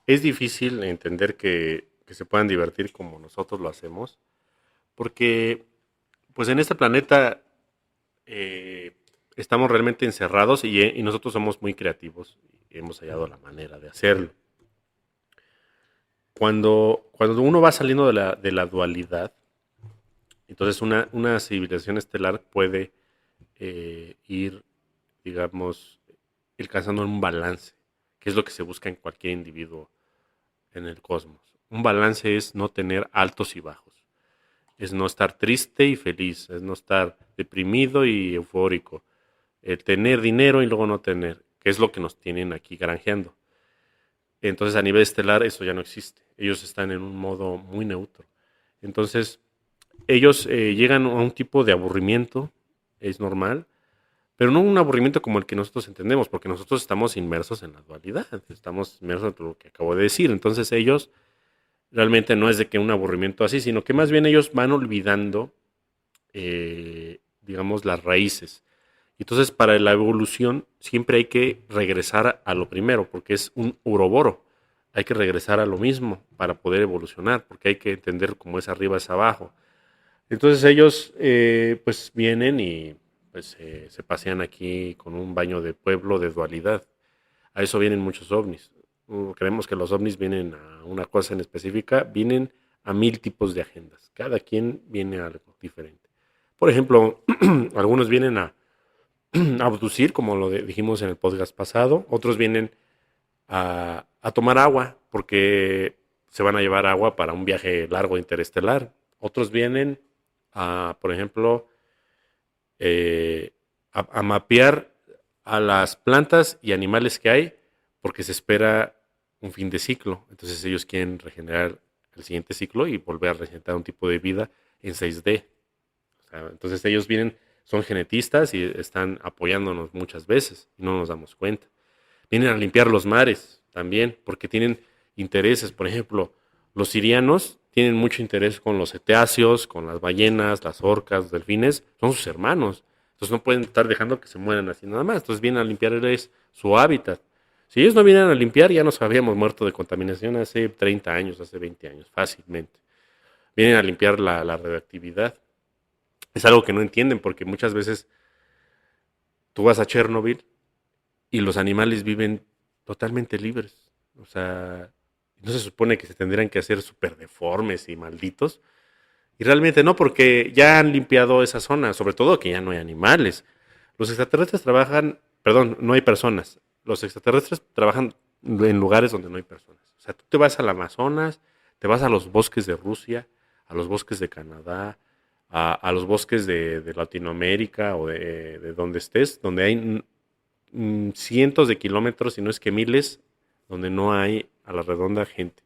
es difícil entender que se puedan divertir como nosotros lo hacemos, porque pues en este planeta estamos realmente encerrados y nosotros somos muy creativos y hemos hallado la manera de hacerlo. Cuando uno va saliendo de la dualidad, entonces una civilización estelar puede ir, digamos, alcanzando un balance, que es lo que se busca en cualquier individuo en el cosmos. Un balance es no tener altos y bajos, es no estar triste y feliz, es no estar deprimido y eufórico, tener dinero y luego no tener, que es lo que nos tienen aquí granjeando. Entonces a nivel estelar eso ya no existe, ellos están en un modo muy neutro. Entonces ellos llegan a un tipo de aburrimiento, es normal, pero no un aburrimiento como el que nosotros entendemos, porque nosotros estamos inmersos en la dualidad, estamos inmersos en lo que acabo de decir. Entonces ellos realmente no es de que un aburrimiento así, sino que más bien ellos van olvidando, digamos, las raíces. Entonces para la evolución siempre hay que regresar a lo primero, porque es un uroboro. Hay que regresar a lo mismo para poder evolucionar, porque hay que entender cómo es arriba es abajo. Entonces ellos pues vienen y pues se pasean aquí con un baño de pueblo de dualidad. A eso vienen muchos ovnis. Creemos que los ovnis vienen a una cosa en específica, vienen a 1000 tipos de agendas. Cada quien viene a algo diferente. Por ejemplo, algunos vienen a abducir, como dijimos en el podcast pasado. Otros vienen a tomar agua, porque se van a llevar agua para un viaje largo interestelar. Otros vienen por ejemplo, a mapear a las plantas y animales que hay, porque se espera un fin de ciclo. Entonces ellos quieren regenerar el siguiente ciclo y volver a regenerar un tipo de vida en 6D. O sea, entonces ellos vienen, son genetistas y están apoyándonos muchas veces y no nos damos cuenta. Vienen a limpiar los mares también, porque tienen intereses. Por ejemplo, los sirianos tienen mucho interés con los cetáceos, con las ballenas, las orcas, los delfines, son sus hermanos. Entonces no pueden estar dejando que se mueran así nada más. Entonces vienen a limpiarles su hábitat. Si ellos no vienen a limpiar, ya nos habríamos muerto de contaminación hace 30 años, hace 20 años, fácilmente. Vienen a limpiar la radioactividad. Es algo que no entienden, porque muchas veces tú vas a Chernobyl y los animales viven totalmente libres. O sea, no se supone que se tendrían que hacer súper deformes y malditos. Y realmente no, porque ya han limpiado esa zona, sobre todo que ya no hay animales. Los extraterrestres trabajan, perdón, no hay personas. Los extraterrestres trabajan en lugares donde no hay personas. O sea, tú te vas al Amazonas, Te vas a los bosques de Rusia, a los bosques de Canadá, a los bosques de Latinoamérica o de donde estés, donde hay cientos de kilómetros, si no es que miles, donde no hay a la redonda gente.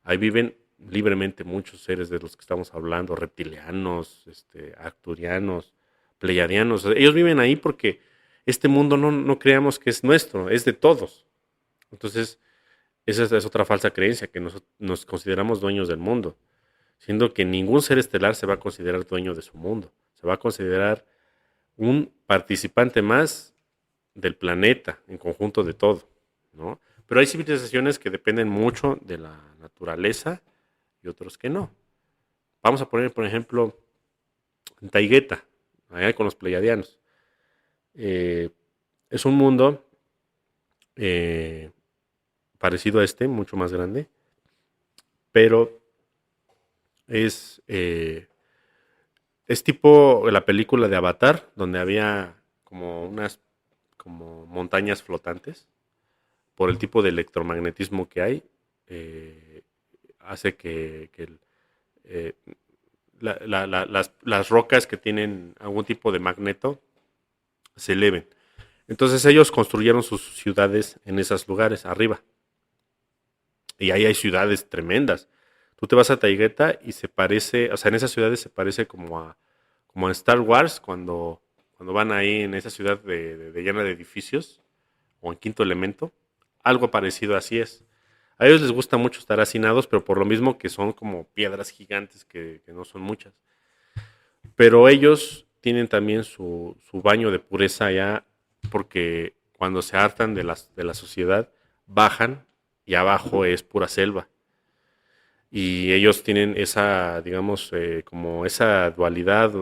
Ahí viven libremente muchos seres de los que estamos hablando, reptilianos, arcturianos, pleiadianos. Ellos viven ahí porque este mundo no creamos que es nuestro, es de todos. Entonces, esa es otra falsa creencia, que nos consideramos dueños del mundo, siendo que ningún ser estelar se va a considerar dueño de su mundo. Se va a considerar un participante más del planeta, en conjunto de todo, ¿no? Pero hay civilizaciones que dependen mucho de la naturaleza y otros que no. Vamos a poner, por ejemplo, en Taigueta, allá con los pleiadianos. Es un mundo eh, parecido a mucho más grande, pero es tipo la película de Avatar, donde había como unas como montañas flotantes. Por el tipo de electromagnetismo que hay, hace que eh, las rocas que tienen algún tipo de magneto se eleven. Entonces ellos construyeron sus ciudades en esos lugares, arriba. Y ahí hay ciudades tremendas. Tú te vas a Taigueta y se parece, o sea, en esas ciudades se parece como a Star Wars, cuando van ahí en esa ciudad de llena de edificios, o en Quinto Elemento. Algo parecido así es. A ellos les gusta mucho estar hacinados, pero por lo mismo que son como piedras gigantes que no son muchas. Pero ellos tienen también su baño de pureza allá, porque cuando se hartan de la sociedad, bajan y abajo es pura selva. Y ellos tienen esa, digamos, como esa dualidad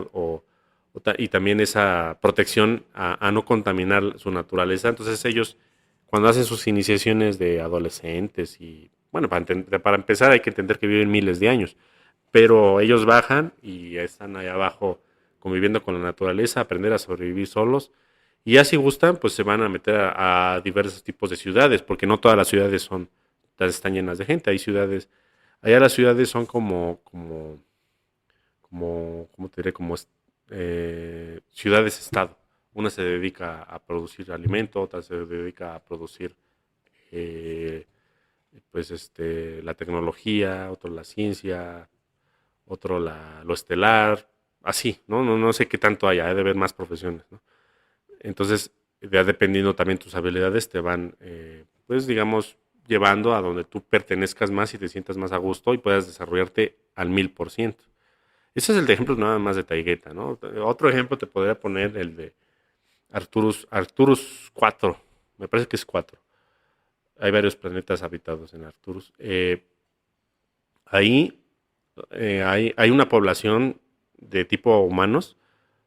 y también esa protección a no contaminar su naturaleza. Entonces ellos, cuando hacen sus iniciaciones de adolescentes y, bueno, para empezar hay que entender que viven miles de años, pero ellos bajan y están ahí abajo conviviendo con la naturaleza, aprender a sobrevivir solos. Y ya si gustan, pues se van a meter a diversos tipos de ciudades, porque no todas las ciudades están llenas de gente. Hay ciudades, allá las ciudades son ¿cómo te diré? Ciudades-estado. Una se dedica a producir alimento, otra se dedica a producir la tecnología, otro la ciencia, otro lo estelar, así, ¿no? No sé qué tanto haya, hay de haber más profesiones, ¿no? Entonces, ya dependiendo también tus habilidades, te van, pues digamos, llevando a donde tú pertenezcas más y te sientas más a gusto y puedas desarrollarte al 1000%. Ese es el ejemplo nada más de Taigueta, ¿no? Otro ejemplo te podría poner el de Arcturus 4, me parece que es 4. Hay varios planetas habitados en Arcturus. Ahí hay una población de tipo humanos,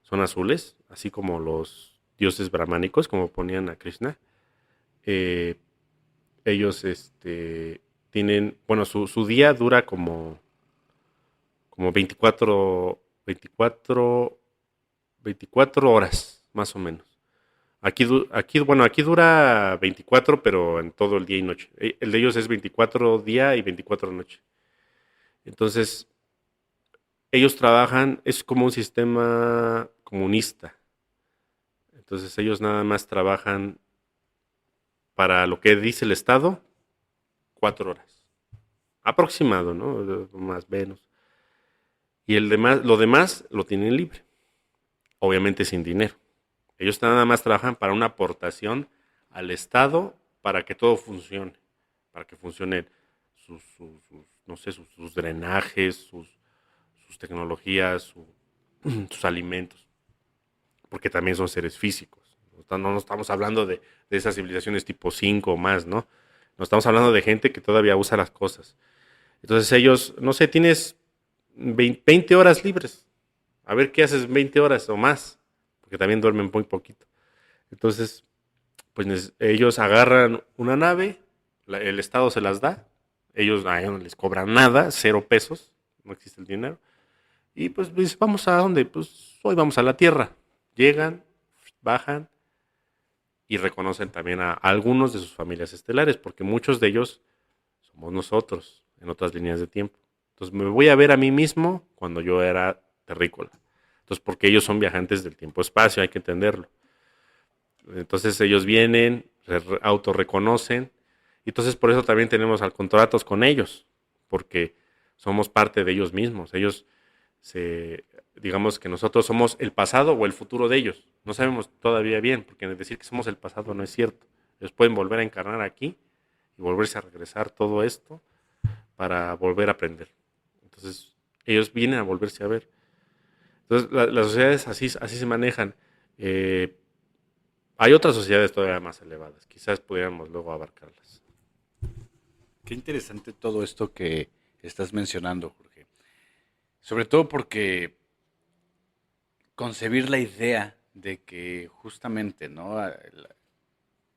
son azules, así como los dioses brahmánicos, como ponían a Krishna. Eh, ellos tienen, bueno, su día dura como 24 horas, más o menos. Aquí dura 24, pero en todo el día y noche. El de ellos es 24 día y 24 noche. Entonces, ellos trabajan, es como un sistema comunista. Entonces, ellos nada más trabajan para lo que dice el Estado, 4 horas. Aproximado, ¿no? Más o menos. Y lo demás lo tienen libre. Obviamente sin dinero. Ellos nada más trabajan para una aportación al Estado para que todo funcione. Para que funcionen no sé, sus drenajes, sus tecnologías, sus alimentos. Porque también son seres físicos. No estamos hablando de esas civilizaciones tipo 5 o más, ¿no? No estamos hablando de gente que todavía usa las cosas. Entonces ellos, no sé, tienes 20 horas libres. A ver qué haces 20 horas o más. Porque también duermen muy poquito. Entonces, pues ellos agarran una nave, el Estado se las da, ellos a ellos no les cobran nada, 0 pesos, no existe el dinero. Y pues vamos a dónde, pues hoy vamos a la Tierra. Llegan, bajan y reconocen también a algunos de sus familias estelares, porque muchos de ellos somos nosotros. en otras líneas de tiempo. Entonces me voy a ver a mí mismo cuando yo era terrícola. Entonces, porque ellos son viajantes del tiempo-espacio, hay que entenderlo. Entonces ellos vienen, autorreconocen, y entonces por eso también tenemos contratos con ellos, porque somos parte de ellos mismos. Digamos que nosotros somos el pasado o el futuro de ellos. No sabemos todavía bien, porque decir que somos el pasado no es cierto. Ellos pueden volver a encarnar aquí y volverse a regresar todo esto para volver a aprender. Entonces, ellos vienen a volverse a ver. Entonces, las sociedades así se manejan. Hay otras sociedades todavía más elevadas. Quizás pudiéramos luego abarcarlas. Qué interesante todo esto que estás mencionando, Jorge. Sobre todo porque concebir la idea de que justamente, ¿no?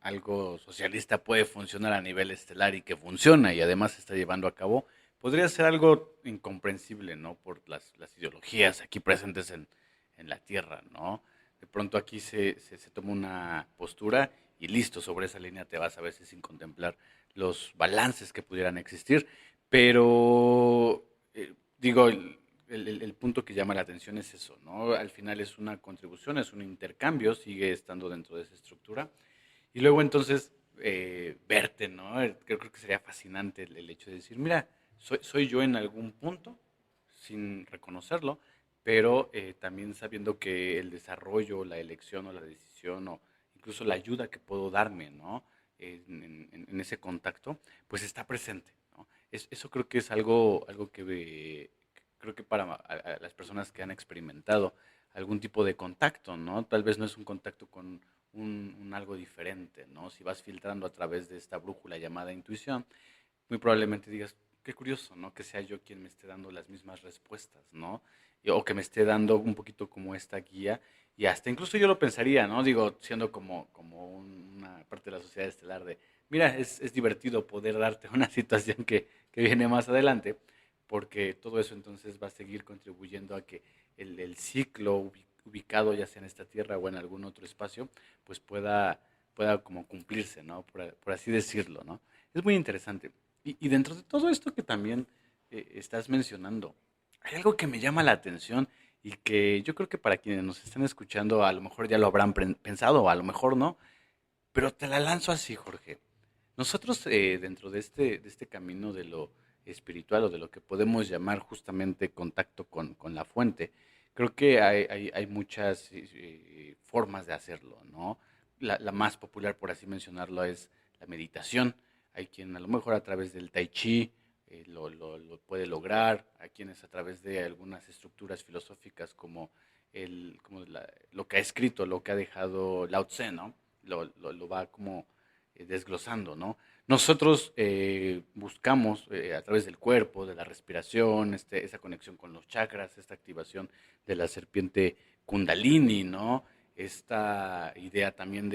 Algo socialista puede funcionar a nivel estelar y que funciona y además se está llevando a cabo, podría ser algo incomprensible, ¿no? Por las ideologías aquí presentes en la Tierra, ¿no? De pronto aquí se toma una postura y listo, sobre esa línea te vas a veces sin contemplar los balances que pudieran existir, pero digo, el punto que llama la atención es eso, ¿no? Al final es una contribución, es un intercambio, sigue estando dentro de esa estructura y luego entonces verte, ¿no? Creo que sería fascinante el hecho de decir, mira, soy yo en algún punto, sin reconocerlo, pero también sabiendo que el desarrollo, la elección o la decisión o incluso la ayuda que puedo darme, ¿no? En ese contacto, pues está presente, ¿no? Eso creo que es algo que creo que para a las personas que han experimentado algún tipo de contacto, ¿no? Tal vez no es un contacto con un algo diferente, ¿no? Si vas filtrando a través de esta brújula llamada intuición, muy probablemente digas, qué curioso, ¿no? Que sea yo quien me esté dando las mismas respuestas, ¿no? O que me esté dando un poquito como esta guía. Y hasta incluso yo lo pensaría, ¿no? Digo, siendo como una parte de la sociedad estelar de, mira, es divertido poder darte una situación que viene más adelante, porque todo eso entonces va a seguir contribuyendo a que el ciclo ubicado ya sea en esta tierra o en algún otro espacio, pues pueda como cumplirse, ¿no? Por así decirlo, ¿no? Es muy interesante. Y dentro de todo esto que también estás mencionando, hay algo que me llama la atención y que yo creo que para quienes nos están escuchando a lo mejor ya lo habrán pensado o a lo mejor no, pero te la lanzo así, Jorge. Nosotros dentro de este camino de lo espiritual o de lo que podemos llamar justamente contacto con la fuente, creo que hay muchas formas de hacerlo, ¿no? La más popular, por así mencionarlo, es la meditación. Hay quien a lo mejor a través del tai chi lo puede lograr, hay quienes a través de algunas estructuras filosóficas como, lo que ha escrito, lo que ha dejado Lao Tse, ¿no? Lo va como desglosando, ¿no? Nosotros buscamos a través del cuerpo, de la respiración, esa conexión con los chakras, esta activación de la serpiente Kundalini, ¿no? Esta idea también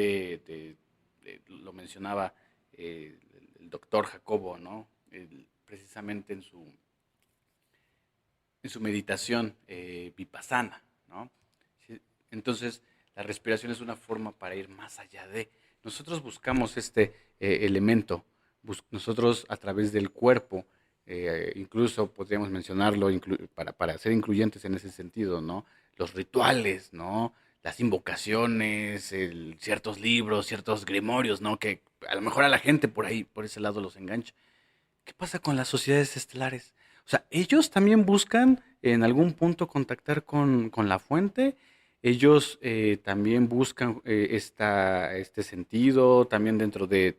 lo mencionaba el doctor Jacobo, ¿no? Precisamente en su meditación vipassana, ¿no? Sí. Entonces, la respiración es una forma para ir más allá de. Nosotros buscamos este elemento, nosotros a través del cuerpo, incluso podríamos mencionarlo para ser incluyentes en ese sentido, ¿no? Los rituales, ¿no? Las invocaciones, ciertos libros, ciertos grimorios, ¿no? Que a lo mejor a la gente por ahí, por ese lado los engancha. ¿Qué pasa con las sociedades estelares? O sea, ellos también buscan en algún punto contactar con la fuente. Ellos también buscan este sentido, también dentro de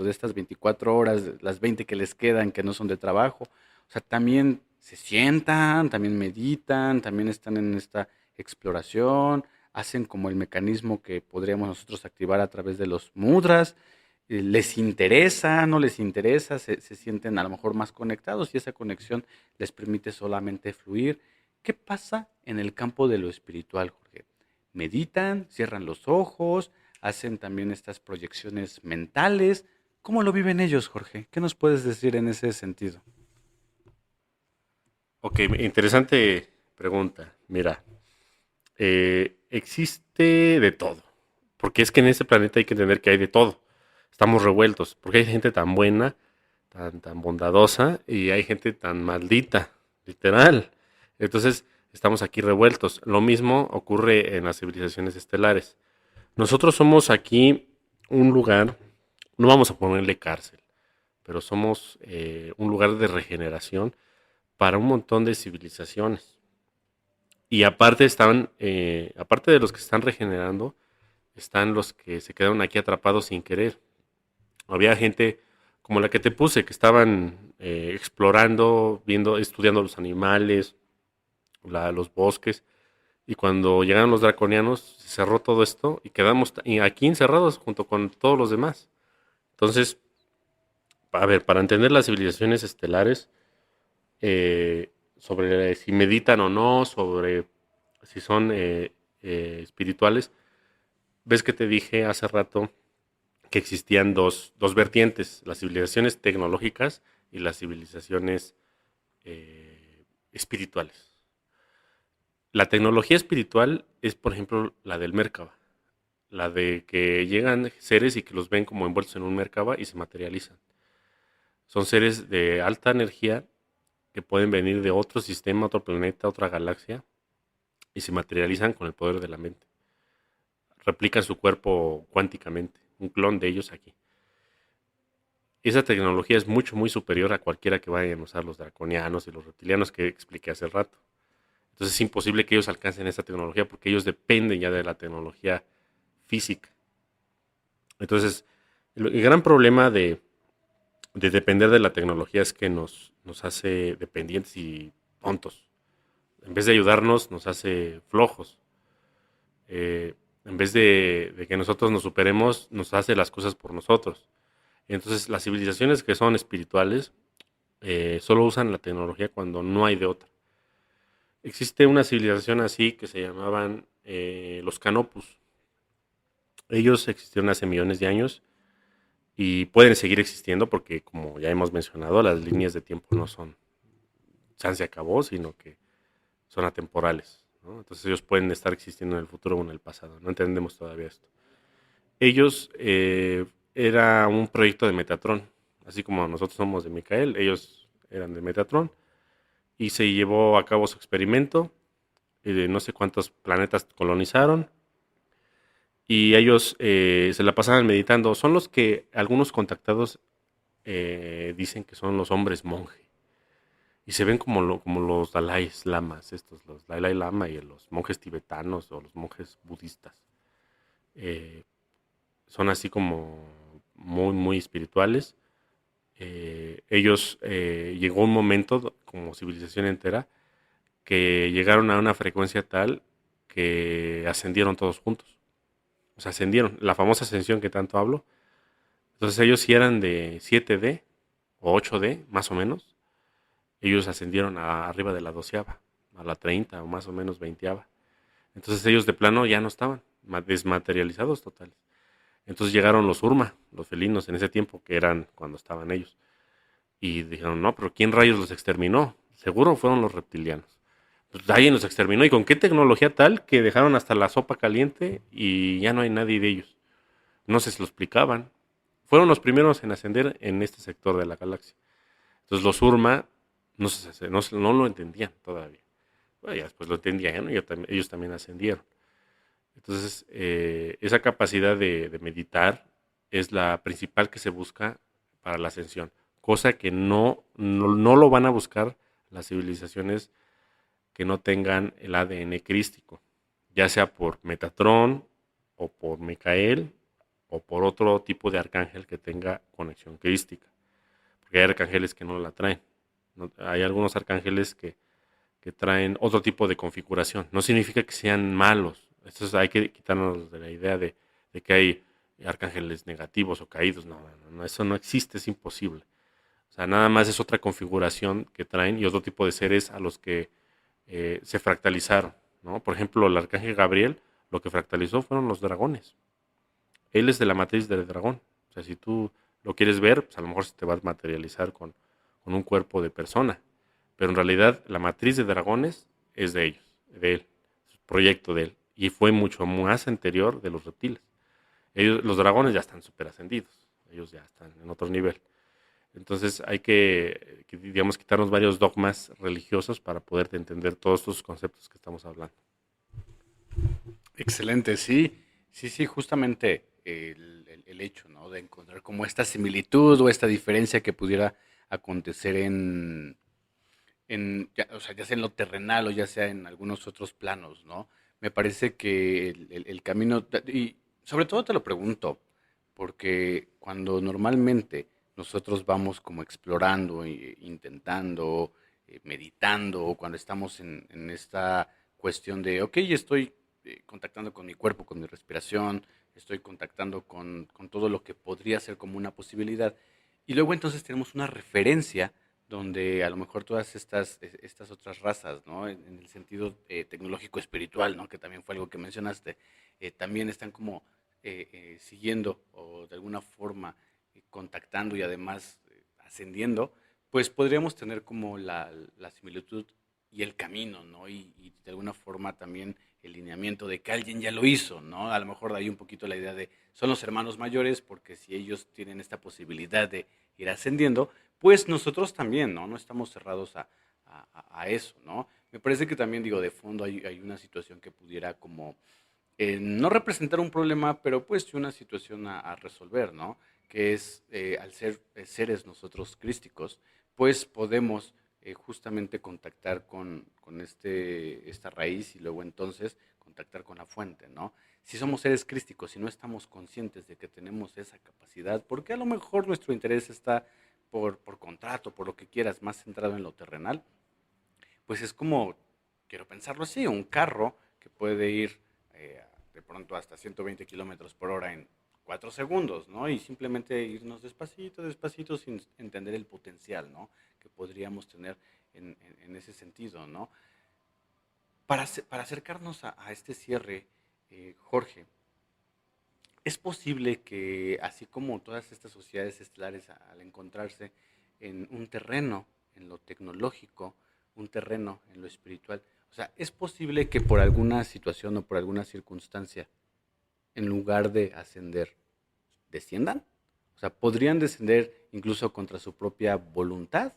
estas 24 horas, las 20 que les quedan, que no son de trabajo. O sea, también se sientan, también meditan, también están en esta exploración, hacen como el mecanismo que podríamos nosotros activar a través de los mudras. Les interesa, no les interesa, se sienten a lo mejor más conectados y esa conexión les permite solamente fluir. ¿Qué pasa en el campo de lo espiritual, Jorge? Meditan, cierran los ojos, hacen también estas proyecciones mentales. ¿Cómo lo viven ellos, Jorge? ¿Qué nos puedes decir en ese sentido? Ok, interesante pregunta. Mira, existe de todo. Porque es que en este planeta hay que entender que hay de todo. Estamos revueltos. Porque hay gente tan buena, tan bondadosa y hay gente tan maldita, literal. Entonces, estamos aquí revueltos. Lo mismo ocurre en las civilizaciones estelares. Nosotros somos aquí un lugar, no vamos a ponerle cárcel, pero somos un lugar de regeneración para un montón de civilizaciones. Y aparte aparte de los que están regenerando, están los que se quedaron aquí atrapados sin querer. Había gente como la que te puse, que estaban explorando, viendo, estudiando los animales, los bosques, y cuando llegaron los draconianos, se cerró todo esto y quedamos aquí encerrados junto con todos los demás. Entonces, a ver, para entender las civilizaciones estelares, sobre si meditan o no, sobre si son espirituales, ves que te dije hace rato que existían dos vertientes, las civilizaciones tecnológicas y las civilizaciones espirituales. La tecnología espiritual es, por ejemplo, la del Merkaba, la de que llegan seres y que los ven como envueltos en un Merkaba y se materializan. Son seres de alta energía que pueden venir de otro sistema, otro planeta, otra galaxia y se materializan con el poder de la mente. Replican su cuerpo cuánticamente, un clon de ellos aquí. Esa tecnología es mucho, muy superior a cualquiera que vayan a usar los draconianos y los reptilianos que expliqué hace rato. Entonces es imposible que ellos alcancen esa tecnología porque ellos dependen ya de la tecnología física. Entonces, el gran problema de depender de la tecnología es que nos hace dependientes y tontos. En vez de ayudarnos, nos hace flojos. En vez de que nosotros nos superemos, nos hace las cosas por nosotros. Entonces, las civilizaciones que son espirituales solo usan la tecnología cuando no hay de otra. Existe una civilización así que se llamaban los Canopus. Ellos existieron hace millones de años y pueden seguir existiendo porque, como ya hemos mencionado, las líneas de tiempo no son, se acabó, sino que son atemporales, ¿no? Entonces ellos pueden estar existiendo en el futuro o en el pasado. No entendemos todavía esto. Ellos era un proyecto de Metatron, así como nosotros somos de Micael, ellos eran de Metatron y se llevó a cabo su experimento. No sé cuántos planetas colonizaron y ellos se la pasaban meditando. Son los que algunos contactados dicen que son los hombres monje y se ven como los Dalai Lamas, los Dalai Lama y los monjes tibetanos o los monjes budistas. Son así como muy, muy espirituales. Ellos llegó un momento como civilización entera que llegaron a una frecuencia tal que ascendieron todos juntos. O sea, ascendieron, la famosa ascensión que tanto hablo. Entonces ellos si eran de 7D o 8D, más o menos, ellos ascendieron arriba de la 12ª, a la 30 o más o menos 20ª. Entonces ellos de plano ya no estaban, desmaterializados totales. Entonces llegaron los Urma, los felinos en ese tiempo, que eran cuando estaban ellos. Y dijeron, no, pero ¿quién rayos los exterminó? Seguro fueron los reptilianos. Pues alguien los exterminó. ¿Y con qué tecnología tal que dejaron hasta la sopa caliente y ya no hay nadie de ellos? No sé si lo explicaban. Fueron los primeros en ascender en este sector de la galaxia. Entonces los Urma no lo entendían todavía. Bueno, ya después lo entendían, ¿no? Ellos también ascendieron. Entonces, esa capacidad de meditar es la principal que se busca para la ascensión, cosa que no lo van a buscar las civilizaciones que no tengan el ADN crístico, ya sea por Metatron o por Micael o por otro tipo de arcángel que tenga conexión crística, porque hay arcángeles que no la traen. Hay algunos arcángeles que traen otro tipo de configuración. No significa que sean malos. Esto hay que quitarnos de la idea de que hay arcángeles negativos o caídos. No, eso no existe, es imposible. O sea, nada más es otra configuración que traen y otro tipo de seres a los que se fractalizaron, ¿no? Por ejemplo, el arcángel Gabriel, lo que fractalizó fueron los dragones. Él es de la matriz del dragón. O sea, si tú lo quieres ver, pues a lo mejor se te va a materializar con un cuerpo de persona. Pero en realidad la matriz de dragones es de ellos, de él, es un proyecto de él. Y fue mucho más anterior de los reptiles. Los dragones ya están súper ascendidos, ellos ya están en otro nivel. Entonces hay que, digamos, quitarnos varios dogmas religiosos para poder entender todos estos conceptos que estamos hablando. Excelente, sí, sí, sí, justamente el hecho, ¿no? De encontrar como esta similitud o esta diferencia que pudiera acontecer o sea, ya sea en lo terrenal o ya sea en algunos otros planos, ¿no? Me parece que el camino, y sobre todo te lo pregunto, porque cuando normalmente nosotros vamos como explorando, intentando, meditando, o cuando estamos en esta cuestión de, ok, estoy contactando con mi cuerpo, con mi respiración, estoy contactando con todo lo que podría ser como una posibilidad, y luego entonces tenemos una referencia donde a lo mejor todas estas otras razas, ¿no? En el sentido tecnológico espiritual, ¿no? Que también fue algo que mencionaste, también están como siguiendo o de alguna forma contactando y además ascendiendo, pues podríamos tener como la similitud y el camino, ¿no? Y de alguna forma también el lineamiento de que alguien ya lo hizo, ¿no? A lo mejor de ahí un poquito la idea de son los hermanos mayores, porque si ellos tienen esta posibilidad de ir ascendiendo, pues nosotros también, ¿no? No estamos cerrados a eso, ¿no? Me parece que también, digo, de fondo hay una situación que pudiera como no representar un problema, pero pues sí una situación a resolver, ¿no? Que es, al ser seres nosotros crísticos, pues podemos justamente contactar con esta raíz y luego entonces contactar con la fuente, ¿no? Si somos seres crísticos y no estamos conscientes de que tenemos esa capacidad, porque a lo mejor nuestro interés está por contrato, por lo que quieras, más centrado en lo terrenal, pues es como, quiero pensarlo así, un carro que puede ir de pronto hasta 120 kilómetros por hora en 4 segundos, ¿no? Y simplemente irnos despacito, despacito, sin entender el potencial, ¿no? Que podríamos tener en ese sentido, ¿no? Para acercarnos a este cierre, Jorge, es posible que, así como todas estas sociedades estelares, al encontrarse en un terreno, en lo tecnológico, un terreno en lo espiritual, o sea, es posible que por alguna situación o por alguna circunstancia, en lugar de ascender, desciendan. O sea, podrían descender incluso contra su propia voluntad,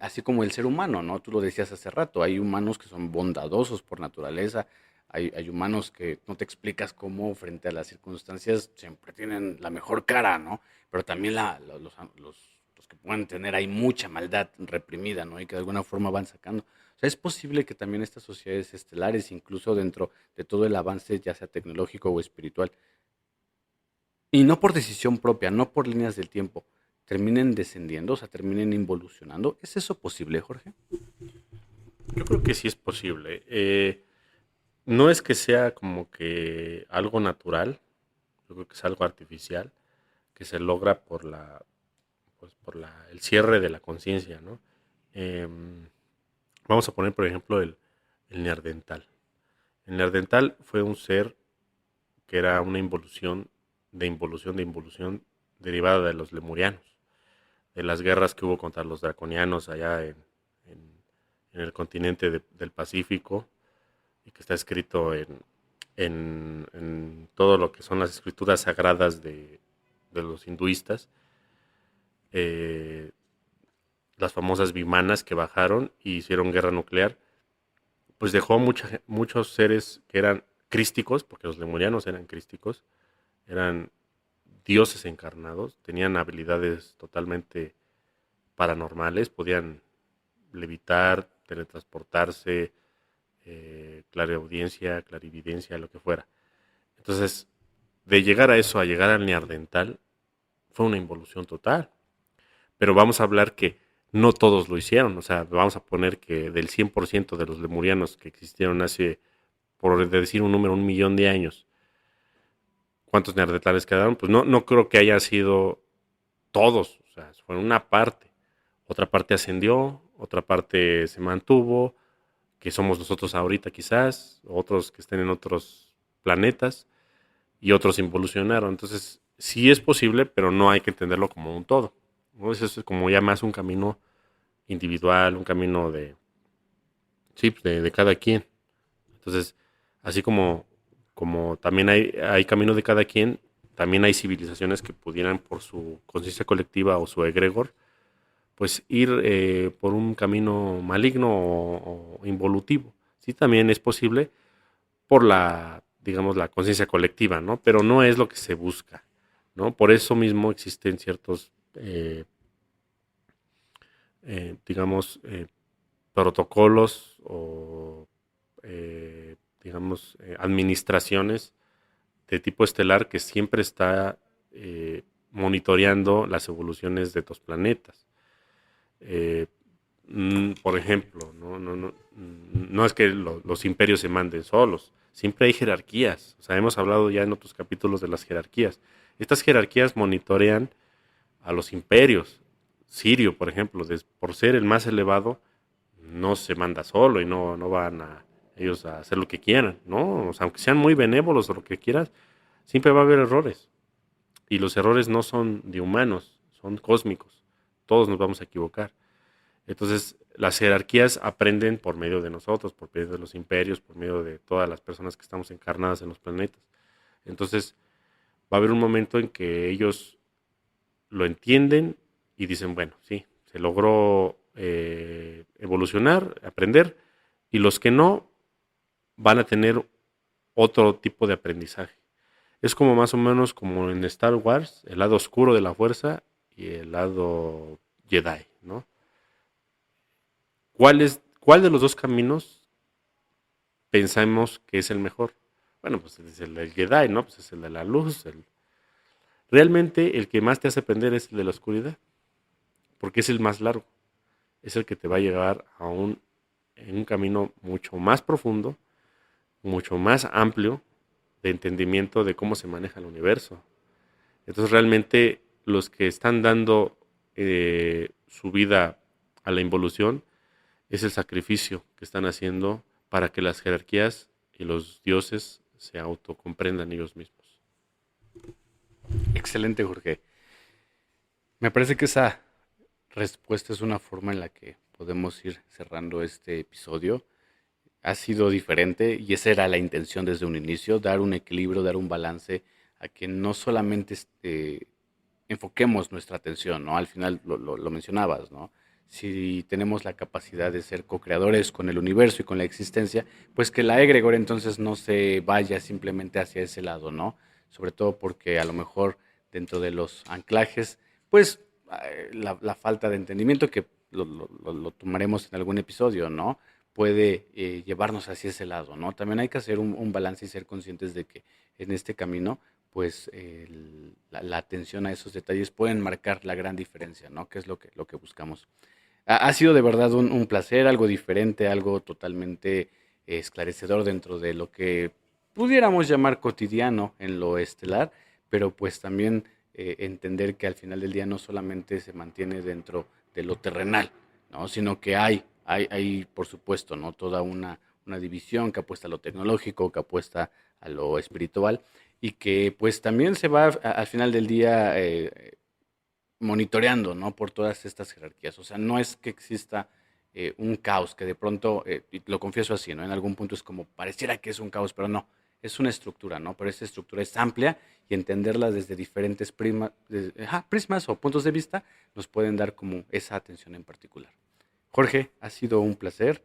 así como el ser humano, ¿no? Tú lo decías hace rato, hay humanos que son bondadosos por naturaleza, hay humanos que no te explicas cómo frente a las circunstancias siempre tienen la mejor cara, ¿no? Pero también los que pueden tener hay mucha maldad reprimida, ¿no? Y que de alguna forma van sacando. O sea, es posible que también estas sociedades estelares, incluso dentro de todo el avance, ya sea tecnológico o espiritual, y no por decisión propia, no por líneas del tiempo, terminen descendiendo, o sea, terminen involucionando. ¿Es eso posible, Jorge? Yo creo que sí es posible. No es que sea como que algo natural, yo creo que es algo artificial, que se logra el cierre de la conciencia, ¿no? Em, Vamos a poner, por ejemplo, el neandertal. El neandertal fue un ser que era una involución derivada de los lemurianos, de las guerras que hubo contra los draconianos allá en el continente del Pacífico, y que está escrito en todo lo que son las escrituras sagradas de los hinduistas, eh, las famosas vimanas que bajaron y hicieron guerra nuclear, pues dejó muchos seres que eran crísticos, porque los lemurianos eran crísticos, eran dioses encarnados, tenían habilidades totalmente paranormales, podían levitar, teletransportarse, clareaudiencia, clarividencia, lo que fuera. Entonces, de llegar a eso, a llegar al neandertal, fue una involución total. Pero vamos a hablar que no todos lo hicieron. O sea, vamos a poner que del 100% de los lemurianos que existieron hace, por decir un número, 1 millón de años, ¿cuántos neandertales quedaron? Pues no creo que haya sido todos. O sea, fue una parte. Otra parte ascendió, otra parte se mantuvo, que somos nosotros ahorita quizás, otros que estén en otros planetas, y otros involucionaron. Entonces, sí es posible, pero no hay que entenderlo como un todo, ¿no? Eso es como ya más un camino individual, un camino sí, pues, de cada quien. Entonces, así como también hay camino de cada quien, también hay civilizaciones que pudieran, por su conciencia colectiva o su egregor, pues ir por un camino maligno o involutivo. Sí, también es posible por la, digamos, la conciencia colectiva, ¿no? Pero no es lo que se busca, ¿no? Por eso mismo existen ciertos, digamos, protocolos o, digamos, administraciones de tipo estelar que siempre está monitoreando las evoluciones de estos planetas. Eh, por ejemplo, no es que los imperios se manden solos, siempre hay jerarquías. O sea, hemos hablado ya en otros capítulos de las jerarquías. Estas jerarquías monitorean a los imperios. Sirio, por ejemplo, por ser el más elevado, no se manda solo y no van a ellos a hacer lo que quieran, ¿no? O sea, aunque sean muy benévolos o lo que quieras, siempre va a haber errores. Y los errores no son de humanos, son cósmicos. Todos nos vamos a equivocar. Entonces, las jerarquías aprenden por medio de nosotros, por medio de los imperios, por medio de todas las personas que estamos encarnadas en los planetas. Entonces, va a haber un momento en que ellos lo entienden y dicen, bueno, sí, se logró evolucionar, aprender, y los que no van a tener otro tipo de aprendizaje. Es como más o menos como en Star Wars, el lado oscuro de la fuerza y el lado Jedi, ¿no? ¿Cuál de los dos caminos pensamos que es el mejor? Bueno, pues es el del Jedi, ¿no? Pues es el de la luz. Realmente el que más te hace aprender es el de la oscuridad, porque es el más largo. Es el que te va a llevar en un camino mucho más profundo, mucho más amplio de entendimiento de cómo se maneja el universo. Entonces realmente los que están dando su vida a la involución es el sacrificio que están haciendo para que las jerarquías y los dioses se autocomprendan ellos mismos. Excelente, Jorge. Me parece que esa respuesta es una forma en la que podemos ir cerrando este episodio. Ha sido diferente y esa era la intención desde un inicio, dar un equilibrio, dar un balance a que no solamente enfoquemos nuestra atención, ¿no? Al final lo mencionabas, ¿no? Si tenemos la capacidad de ser co-creadores con el universo y con la existencia, pues que la egregor entonces no se vaya simplemente hacia ese lado, ¿no? Sobre todo porque a lo mejor dentro de los anclajes, pues la falta de entendimiento, que lo tomaremos en algún episodio, ¿no? Puede llevarnos hacia ese lado, ¿no? También hay que hacer un balance y ser conscientes de que en este camino, pues la atención a esos detalles pueden marcar la gran diferencia, ¿no? Que es lo que buscamos. Ha sido de verdad un placer, algo diferente, algo totalmente esclarecedor dentro de lo que pudiéramos llamar cotidiano en lo estelar, pero pues también entender que al final del día no solamente se mantiene dentro de lo terrenal, ¿no? Sino que hay, por supuesto, ¿no? Toda una división que apuesta a lo tecnológico, que apuesta a lo espiritual y que pues también se va al final del día monitoreando, ¿no? Por todas estas jerarquías. O sea, no es que exista un caos, que de pronto, y lo confieso así, ¿no? En algún punto es como, pareciera que es un caos, pero no, es una estructura, ¿no? Pero esa estructura es amplia y entenderla desde diferentes prismas o puntos de vista nos pueden dar como esa atención en particular. Jorge, ha sido un placer.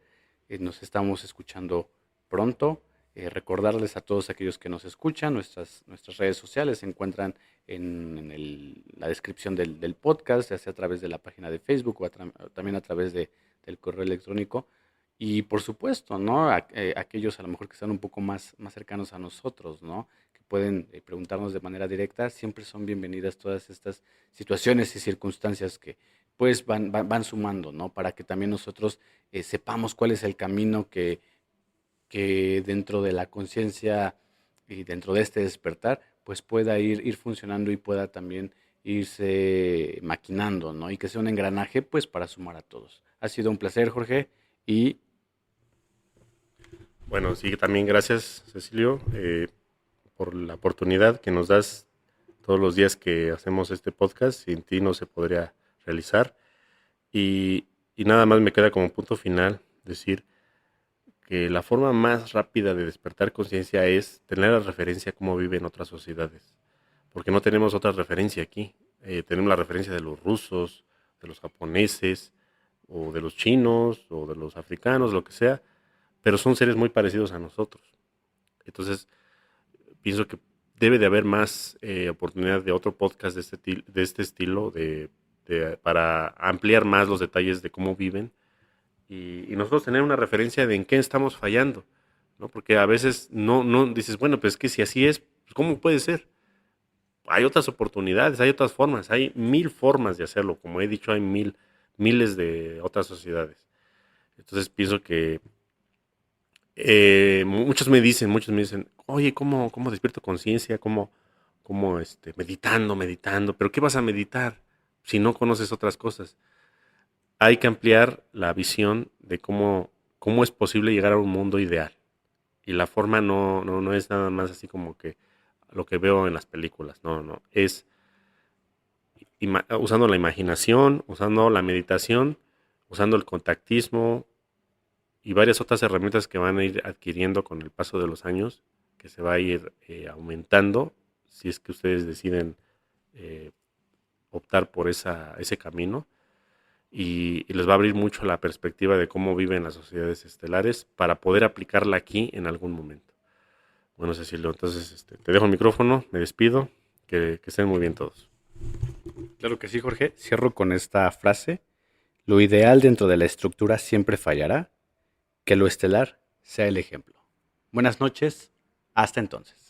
Nos estamos escuchando pronto. Recordarles a todos aquellos que nos escuchan, nuestras redes sociales se encuentran en la descripción del podcast, ya sea a través de la página de Facebook o también a través del correo electrónico. Y por supuesto, ¿no? Aquellos a lo mejor que están un poco más cercanos a nosotros, ¿no? Que pueden preguntarnos de manera directa, siempre son bienvenidas todas estas situaciones y circunstancias que pues van sumando, ¿no? Para que también nosotros sepamos cuál es el camino que dentro de la conciencia y dentro de este despertar, pues pueda ir funcionando y pueda también irse maquinando, ¿no? Y que sea un engranaje, pues para sumar a todos. Ha sido un placer, Jorge, y Bueno, sí, también gracias, Cecilio, por la oportunidad que nos das todos los días que hacemos este podcast. Sin ti no se podría realizar. Y nada más me queda como punto final decir que la forma más rápida de despertar conciencia es tener la referencia a cómo viven otras sociedades. porque no tenemos otra referencia aquí. Tenemos la referencia de los rusos, de los japoneses, o de los chinos, o de los africanos, lo que sea, pero son seres muy parecidos a nosotros. Entonces, pienso que debe de haber más oportunidad de otro podcast de este estilo, para ampliar más los detalles de cómo viven y nosotros tener una referencia de en qué estamos fallando, ¿no? Porque a veces no dices, bueno, pues es que si así es, pues ¿cómo puede ser? Hay otras oportunidades, hay otras formas, hay 1000 formas de hacerlo. Como he dicho, hay miles de otras sociedades. Entonces pienso que muchos me dicen, oye, ¿cómo despierto conciencia? ¿Cómo meditando? ¿Pero qué vas a meditar si no conoces otras cosas? Hay que ampliar la visión de cómo es posible llegar a un mundo ideal. Y la forma no es nada más así como que lo que veo en las películas. No. Es usando la imaginación, usando la meditación, usando el contactismo y varias otras herramientas que van a ir adquiriendo con el paso de los años, que se va a ir aumentando si es que ustedes deciden eh, optar por ese camino. Y les va a abrir mucho la perspectiva de cómo viven las sociedades estelares para poder aplicarla aquí en algún momento. Bueno, Cecilio, entonces te dejo el micrófono, me despido, que estén muy bien todos. Claro que sí, Jorge. Cierro con esta frase. Lo ideal dentro de la estructura siempre fallará. Que lo estelar sea el ejemplo. Buenas noches. Hasta entonces.